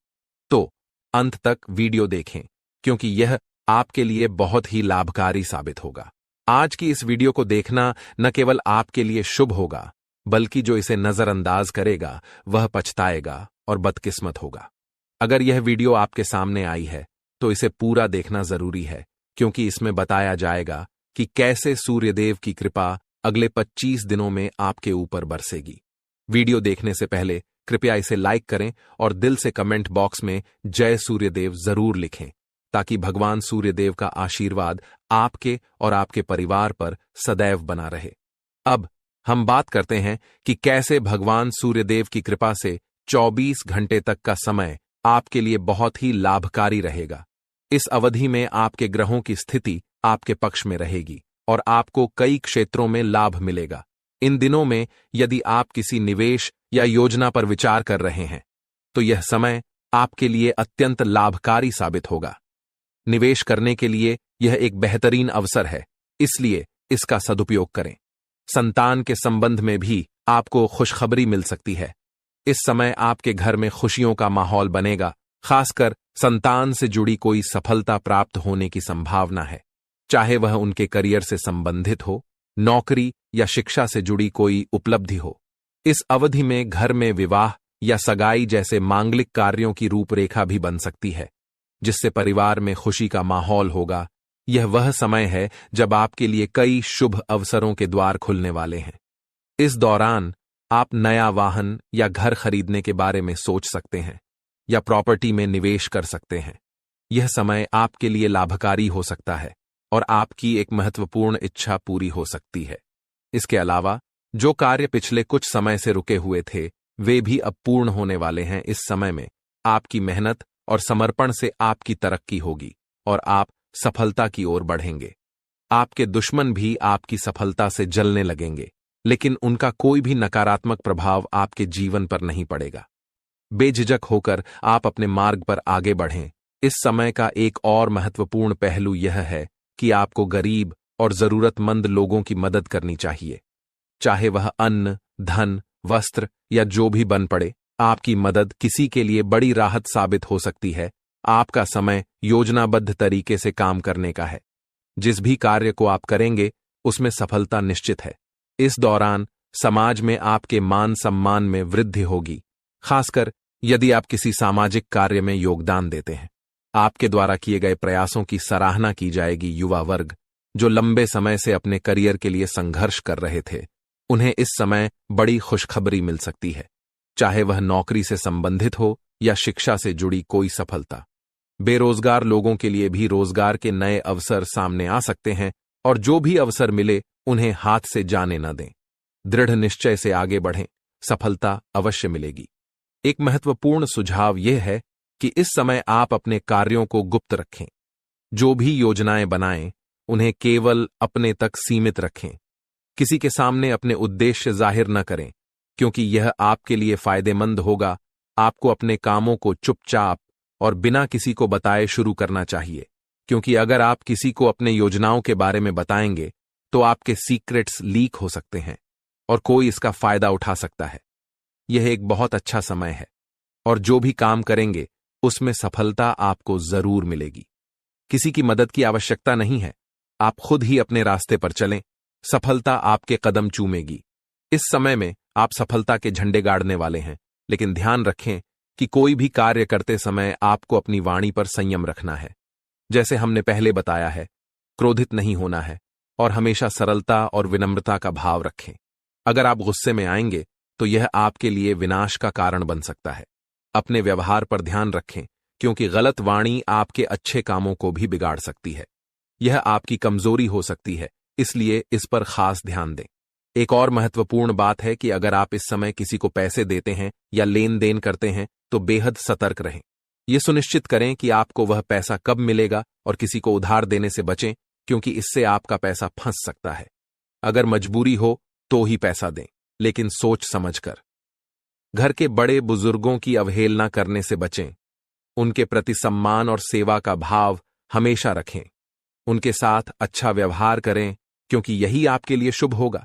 तो अंत तक वीडियो देखें, क्योंकि यह आपके लिए बहुत ही लाभकारी साबित होगा। आज की इस वीडियो को देखना न केवल आपके लिए शुभ होगा, बल्कि जो इसे नजरअंदाज करेगा वह पछताएगा और बदकिस्मत होगा। अगर यह वीडियो आपके सामने आई है, तो इसे पूरा देखना जरूरी है, क्योंकि इसमें बताया जाएगा कि कैसे सूर्यदेव की कृपा अगले 25 दिनों में आपके ऊपर बरसेगी। वीडियो देखने से पहले कृपया इसे लाइक करें और दिल से कमेंट बॉक्स में जय सूर्यदेव जरूर लिखें, ताकि भगवान सूर्यदेव का आशीर्वाद आपके और आपके परिवार पर सदैव बना रहे। अब हम बात करते हैं कि कैसे भगवान सूर्यदेव की कृपा से 24 घंटे तक का समय आपके लिए बहुत ही लाभकारी रहेगा। इस अवधि में आपके ग्रहों की स्थिति आपके पक्ष में रहेगी और आपको कई क्षेत्रों में लाभ मिलेगा। इन दिनों में यदि आप किसी निवेश या योजना पर विचार कर रहे हैं, तो यह समय आपके लिए अत्यंत लाभकारी साबित होगा। निवेश करने के लिए यह एक बेहतरीन अवसर है, इसलिए इसका सदुपयोग करें। संतान के संबंध में भी आपको खुशखबरी मिल सकती है। इस समय आपके घर में खुशियों का माहौल बनेगा, खासकर संतान से जुड़ी कोई सफलता प्राप्त होने की संभावना है, चाहे वह उनके करियर से संबंधित हो, नौकरी या शिक्षा से जुड़ी कोई उपलब्धि हो। इस अवधि में घर में विवाह या सगाई जैसे मांगलिक कार्यों की रूपरेखा भी बन सकती है, जिससे परिवार में खुशी का माहौल होगा। यह वह समय है जब आपके लिए कई शुभ अवसरों के द्वार खुलने वाले हैं। इस दौरान आप नया वाहन या घर खरीदने के बारे में सोच सकते हैं या प्रॉपर्टी में निवेश कर सकते हैं। यह समय आपके लिए लाभकारी हो सकता है और आपकी एक महत्वपूर्ण इच्छा पूरी हो सकती है। इसके अलावा जो कार्य पिछले कुछ समय से रुके हुए थे, वे भी अब पूर्ण होने वाले हैं। इस समय में आपकी मेहनत और समर्पण से आपकी तरक्की होगी और आप सफलता की ओर बढ़ेंगे। आपके दुश्मन भी आपकी सफलता से जलने लगेंगे, लेकिन उनका कोई भी नकारात्मक प्रभाव आपके जीवन पर नहीं पड़ेगा। बेझिझक होकर आप अपने मार्ग पर आगे बढ़ें। इस समय का एक और महत्वपूर्ण पहलू यह है कि आपको गरीब और जरूरतमंद लोगों की मदद करनी चाहिए। चाहे वह अन्न, धन, वस्त्र या जो भी बन पड़े, आपकी मदद किसी के लिए बड़ी राहत साबित हो सकती है। आपका समय योजनाबद्ध तरीके से काम करने का है। जिस भी कार्य को आप करेंगे, उसमें सफलता निश्चित है। इस दौरान समाज में आपके मान सम्मान में वृद्धि होगी, खासकर यदि आप किसी सामाजिक कार्य में योगदान देते हैं। आपके द्वारा किए गए प्रयासों की सराहना की जाएगी। युवा वर्ग जो लंबे समय से अपने करियर के लिए संघर्ष कर रहे थे, उन्हें इस समय बड़ी खुशखबरी मिल सकती है, चाहे वह नौकरी से संबंधित हो या शिक्षा से जुड़ी कोई सफलता। बेरोजगार लोगों के लिए भी रोजगार के नए अवसर सामने आ सकते हैं और जो भी अवसर मिले उन्हें हाथ से जाने न दें। दृढ़ निश्चय से आगे बढ़ें, सफलता अवश्य मिलेगी। एक महत्वपूर्ण सुझाव यह है कि इस समय आप अपने कार्यों को गुप्त रखें। जो भी योजनाएं बनाएं, उन्हें केवल अपने तक सीमित रखें। किसी के सामने अपने उद्देश्य जाहिर न करें, क्योंकि यह आपके लिए फायदेमंद होगा। आपको अपने कामों को चुपचाप और बिना किसी को बताए शुरू करना चाहिए, क्योंकि अगर आप किसी को अपने योजनाओं के बारे में बताएंगे तो आपके सीक्रेट्स लीक हो सकते हैं और कोई इसका फायदा उठा सकता है। यह एक बहुत अच्छा समय है और जो भी काम करेंगे उसमें सफलता आपको जरूर मिलेगी। किसी की मदद की आवश्यकता नहीं है, आप खुद ही अपने रास्ते पर चलें, सफलता आपके कदम चूमेगी। इस समय में आप सफलता के झंडे गाड़ने वाले हैं, लेकिन ध्यान रखें कि कोई भी कार्य करते समय आपको अपनी वाणी पर संयम रखना है। जैसे हमने पहले बताया है, क्रोधित नहीं होना है और हमेशा सरलता और विनम्रता का भाव रखें। अगर आप गुस्से में आएंगे तो यह आपके लिए विनाश का कारण बन सकता है। अपने व्यवहार पर ध्यान रखें, क्योंकि गलत वाणी आपके अच्छे कामों को भी बिगाड़ सकती है। यह आपकी कमजोरी हो सकती है, इसलिए इस पर खास ध्यान दें। एक और महत्वपूर्ण बात है कि अगर आप इस समय किसी को पैसे देते हैं या लेन देन करते हैं तो बेहद सतर्क रहें। यह सुनिश्चित करें कि आपको वह पैसा कब मिलेगा और किसी को उधार देने से बचें, क्योंकि इससे आपका पैसा फंस सकता है। अगर मजबूरी हो तो ही पैसा दें, लेकिन सोच समझकर। घर के बड़े बुजुर्गों की अवहेलना करने से बचें। उनके प्रति सम्मान और सेवा का भाव हमेशा रखें। उनके साथ अच्छा व्यवहार करें, क्योंकि यही आपके लिए शुभ होगा।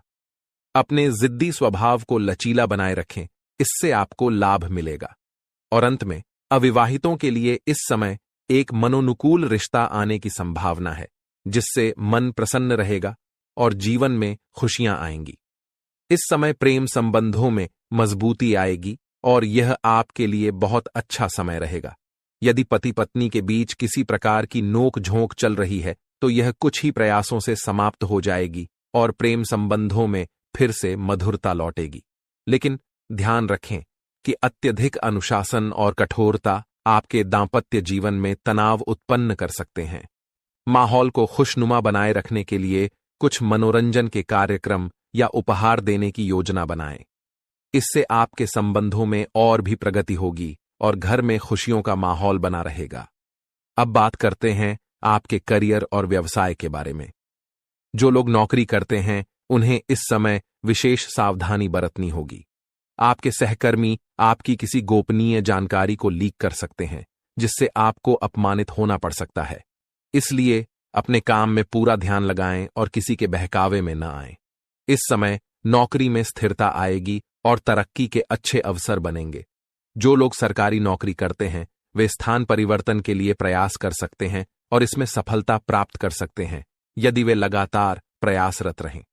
अपने जिद्दी स्वभाव को लचीला बनाए रखें, इससे आपको लाभ मिलेगा। और अंत में, अविवाहितों के लिए इस समय एक मनोनुकूल रिश्ता आने की संभावना है, जिससे मन प्रसन्न रहेगा और जीवन में खुशियां आएंगी। इस समय प्रेम संबंधों में मजबूती आएगी और यह आपके लिए बहुत अच्छा समय रहेगा। यदि पति पत्नी के बीच किसी प्रकार की नोक झोंक चल रही है तो यह कुछ ही प्रयासों से समाप्त हो जाएगी और प्रेम संबंधों में फिर से मधुरता लौटेगी। लेकिन ध्यान रखें कि अत्यधिक अनुशासन और कठोरता आपके दांपत्य जीवन में तनाव उत्पन्न कर सकते हैं। माहौल को खुशनुमा बनाए रखने के लिए कुछ मनोरंजन के कार्यक्रम या उपहार देने की योजना बनाएं। इससे आपके संबंधों में और भी प्रगति होगी और घर में खुशियों का माहौल बना रहेगा। अब बात करते हैं आपके करियर और व्यवसाय के बारे में। जो लोग नौकरी करते हैं, उन्हें इस समय विशेष सावधानी बरतनी होगी। आपके सहकर्मी आपकी किसी गोपनीय जानकारी को लीक कर सकते हैं, जिससे आपको अपमानित होना पड़ सकता है। इसलिए अपने काम में पूरा ध्यान लगाएं और किसी के बहकावे में न आएं। इस समय नौकरी में स्थिरता आएगी और तरक्की के अच्छे अवसर बनेंगे। जो लोग सरकारी नौकरी करते हैं, वे स्थान परिवर्तन के लिए प्रयास कर सकते हैं और इसमें सफलता प्राप्त कर सकते हैं, यदि वे लगातार प्रयासरत रहें।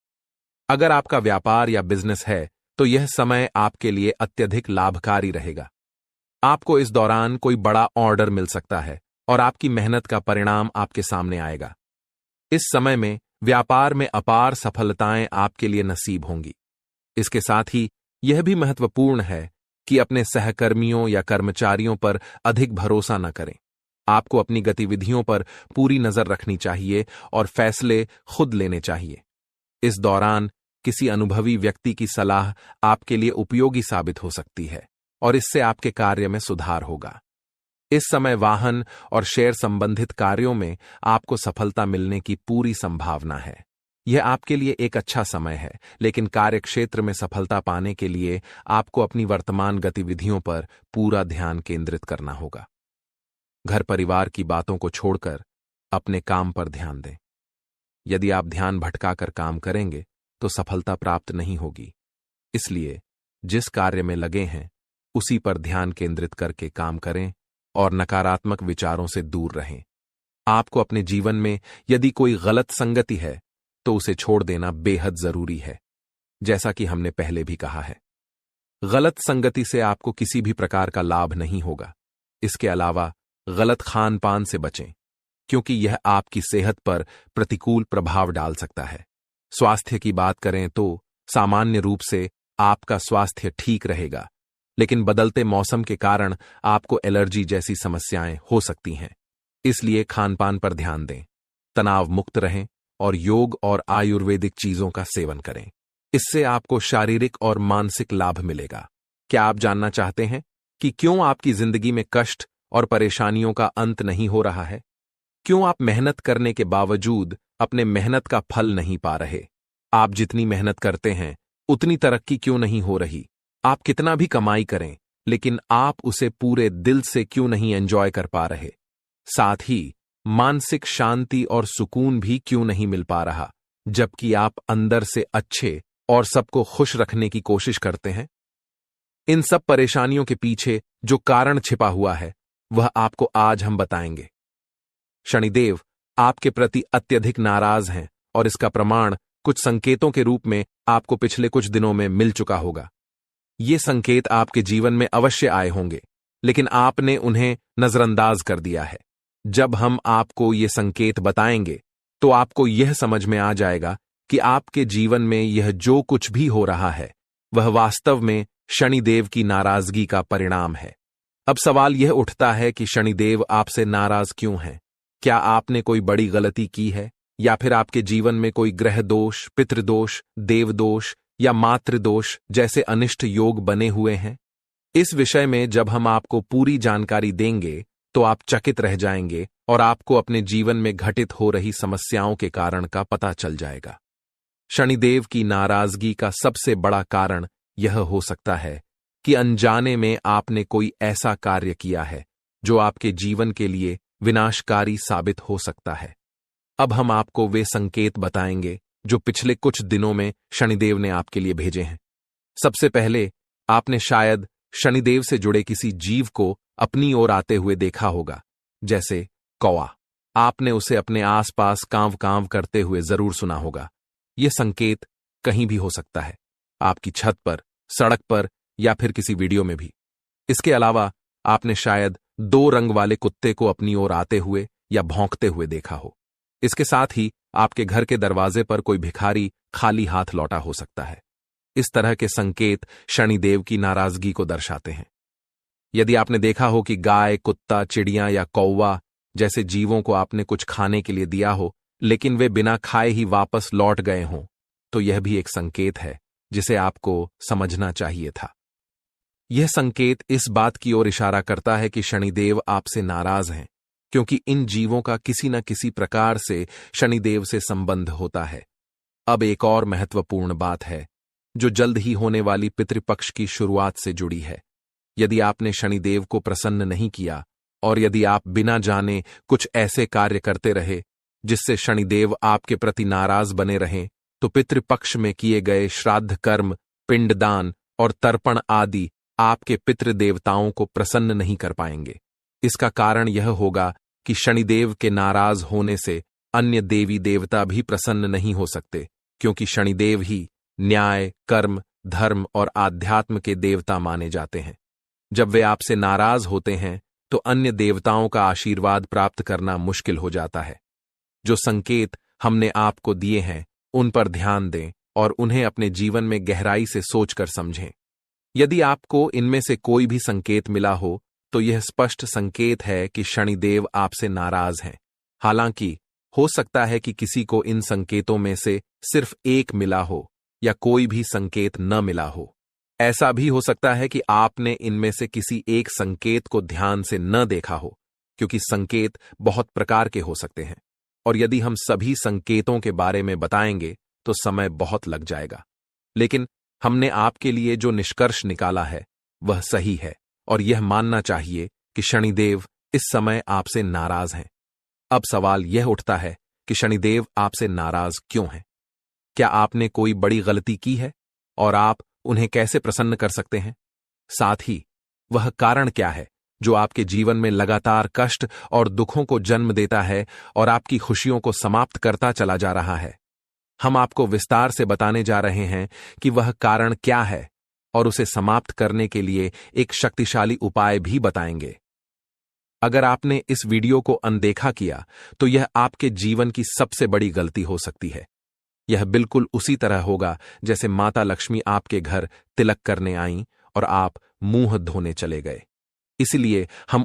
अगर आपका व्यापार या बिजनेस है तो यह समय आपके लिए अत्यधिक लाभकारी रहेगा। आपको इस दौरान कोई बड़ा ऑर्डर मिल सकता है और आपकी मेहनत का परिणाम आपके सामने आएगा। इस समय में व्यापार में अपार सफलताएं आपके लिए नसीब होंगी। इसके साथ ही यह भी महत्वपूर्ण है कि अपने सहकर्मियों या कर्मचारियों पर अधिक भरोसा न करें। आपको अपनी गतिविधियों पर पूरी नजर रखनी चाहिए और फैसले खुद लेने चाहिए। इस दौरान किसी अनुभवी व्यक्ति की सलाह आपके लिए उपयोगी साबित हो सकती है और इससे आपके कार्य में सुधार होगा। इस समय वाहन और शेयर संबंधित कार्यों में आपको सफलता मिलने की पूरी संभावना है। यह आपके लिए एक अच्छा समय है, लेकिन कार्यक्षेत्र में सफलता पाने के लिए आपको अपनी वर्तमान गतिविधियों पर पूरा ध्यान केंद्रित करना होगा। घर परिवार की बातों को छोड़कर अपने काम पर ध्यान दें। यदि आप ध्यान भटकाकर काम करेंगे तो सफलता प्राप्त नहीं होगी। इसलिए जिस कार्य में लगे हैं उसी पर ध्यान केंद्रित करके काम करें और नकारात्मक विचारों से दूर रहें। आपको अपने जीवन में यदि कोई गलत संगति है तो उसे छोड़ देना बेहद जरूरी है। जैसा कि हमने पहले भी कहा है, गलत संगति से आपको किसी भी प्रकार का लाभ नहीं होगा। इसके अलावा गलत खान पान से बचें, क्योंकि यह आपकी सेहत पर प्रतिकूल प्रभाव डाल सकता है। स्वास्थ्य की बात करें तो सामान्य रूप से आपका स्वास्थ्य ठीक रहेगा, लेकिन बदलते मौसम के कारण आपको एलर्जी जैसी समस्याएं हो सकती हैं। इसलिए खानपान पर ध्यान दें, तनाव मुक्त रहें और योग और आयुर्वेदिक चीजों का सेवन करें। इससे आपको शारीरिक और मानसिक लाभ मिलेगा। क्या आप जानना चाहते हैं कि क्यों आपकी जिंदगी में कष्ट और परेशानियों का अंत नहीं हो रहा है? क्यों आप मेहनत करने के बावजूद अपने मेहनत का फल नहीं पा रहे? आप जितनी मेहनत करते हैं उतनी तरक्की क्यों नहीं हो रही? आप कितना भी कमाई करें, लेकिन आप उसे पूरे दिल से क्यों नहीं एंजॉय कर पा रहे? साथ ही मानसिक शांति और सुकून भी क्यों नहीं मिल पा रहा, जबकि आप अंदर से अच्छे और सबको खुश रखने की कोशिश करते हैं? इन सब परेशानियों के पीछे जो कारण छिपा हुआ है वह आपको आज हम बताएंगे। शनिदेव आपके प्रति अत्यधिक नाराज हैं और इसका प्रमाण कुछ संकेतों के रूप में आपको पिछले कुछ दिनों में मिल चुका होगा। ये संकेत आपके जीवन में अवश्य आए होंगे, लेकिन आपने उन्हें नजरअंदाज कर दिया है। जब हम आपको ये संकेत बताएंगे तो आपको यह समझ में आ जाएगा कि आपके जीवन में यह जो कुछ भी हो रहा है वह वास्तव में शनिदेव की नाराजगी का परिणाम है। अब सवाल यह उठता है कि शनिदेव आपसे नाराज क्यों हैं? क्या आपने कोई बड़ी गलती की है, या फिर आपके जीवन में कोई ग्रह दोष, पितृदोष, देवदोष या मातृदोष जैसे अनिष्ट योग बने हुए हैं? इस विषय में जब हम आपको पूरी जानकारी देंगे तो आप चकित रह जाएंगे और आपको अपने जीवन में घटित हो रही समस्याओं के कारण का पता चल जाएगा। शनिदेव की नाराजगी का सबसे बड़ा कारण यह हो सकता है कि अनजाने में आपने कोई ऐसा कार्य किया है जो आपके जीवन के लिए विनाशकारी साबित हो सकता है। अब हम आपको वे संकेत बताएंगे जो पिछले कुछ दिनों में शनिदेव ने आपके लिए भेजे हैं। सबसे पहले आपने शायद शनिदेव से जुड़े किसी जीव को अपनी ओर आते हुए देखा होगा, जैसे कौवा। आपने उसे अपने आसपास कांव कांव करते हुए जरूर सुना होगा। यह संकेत कहीं भी हो सकता है, आपकी छत पर, सड़क पर या फिर किसी वीडियो में भी। इसके अलावा आपने शायद 2 रंग वाले कुत्ते को अपनी ओर आते हुए या भौंकते हुए देखा हो। इसके साथ ही आपके घर के दरवाजे पर कोई भिखारी खाली हाथ लौटा हो सकता है। इस तरह के संकेत शनिदेव की नाराजगी को दर्शाते हैं। यदि आपने देखा हो कि गाय, कुत्ता, चिड़िया या कौवा जैसे जीवों को आपने कुछ खाने के लिए दिया हो लेकिन वे बिना खाए ही वापस लौट गए हों, तो यह भी एक संकेत है जिसे आपको समझना चाहिए था। यह संकेत इस बात की ओर इशारा करता है कि शनिदेव आपसे नाराज हैं, क्योंकि इन जीवों का किसी न किसी प्रकार से शनिदेव से संबंध होता है। अब एक और महत्वपूर्ण बात है जो जल्द ही होने वाली पितृपक्ष की शुरुआत से जुड़ी है। यदि आपने शनिदेव को प्रसन्न नहीं किया और यदि आप बिना जाने कुछ ऐसे कार्य करते रहे जिससे शनिदेव आपके प्रति नाराज बने रहें, तो पितृपक्ष में किए गए श्राद्ध कर्म, पिंडदान और तर्पण आदि आपके पितृ देवताओं को प्रसन्न नहीं कर पाएंगे। इसका कारण यह होगा कि शनिदेव के नाराज होने से अन्य देवी देवता भी प्रसन्न नहीं हो सकते, क्योंकि शनिदेव ही न्याय, कर्म, धर्म और आध्यात्म के देवता माने जाते हैं। जब वे आपसे नाराज होते हैं तो अन्य देवताओं का आशीर्वाद प्राप्त करना मुश्किल हो जाता है। जो संकेत हमने आपको दिए हैं उन पर ध्यान दें और उन्हें अपने जीवन में गहराई से सोचकर समझें। यदि आपको इनमें से कोई भी संकेत मिला हो तो यह स्पष्ट संकेत है कि शनिदेव आपसे नाराज हैं। हालांकि हो सकता है कि किसी को इन संकेतों में से सिर्फ एक मिला हो या कोई भी संकेत न मिला हो। ऐसा भी हो सकता है कि आपने इनमें से किसी एक संकेत को ध्यान से न देखा हो, क्योंकि संकेत बहुत प्रकार के हो सकते हैं और यदि हम सभी संकेतों के बारे में बताएंगे तो समय बहुत लग जाएगा। लेकिन हमने आपके लिए जो निष्कर्ष निकाला है वह सही है और यह मानना चाहिए कि शनिदेव इस समय आपसे नाराज हैं। अब सवाल यह उठता है कि शनिदेव आपसे नाराज क्यों हैं? क्या आपने कोई बड़ी गलती की है और आप उन्हें कैसे प्रसन्न कर सकते हैं? साथ ही वह कारण क्या है जो आपके जीवन में लगातार कष्ट और दुखों को जन्म देता है और आपकी खुशियों को समाप्त करता चला जा रहा है? हम आपको विस्तार से बताने जा रहे हैं कि वह कारण क्या है और उसे समाप्त करने के लिए एक शक्तिशाली उपाय भी बताएंगे। अगर आपने इस वीडियो को अनदेखा किया तो यह आपके जीवन की सबसे बड़ी गलती हो सकती है। यह बिल्कुल उसी तरह होगा जैसे माता लक्ष्मी आपके घर तिलक करने आईं और आप मुंह धोने चले गए। इसलिए हम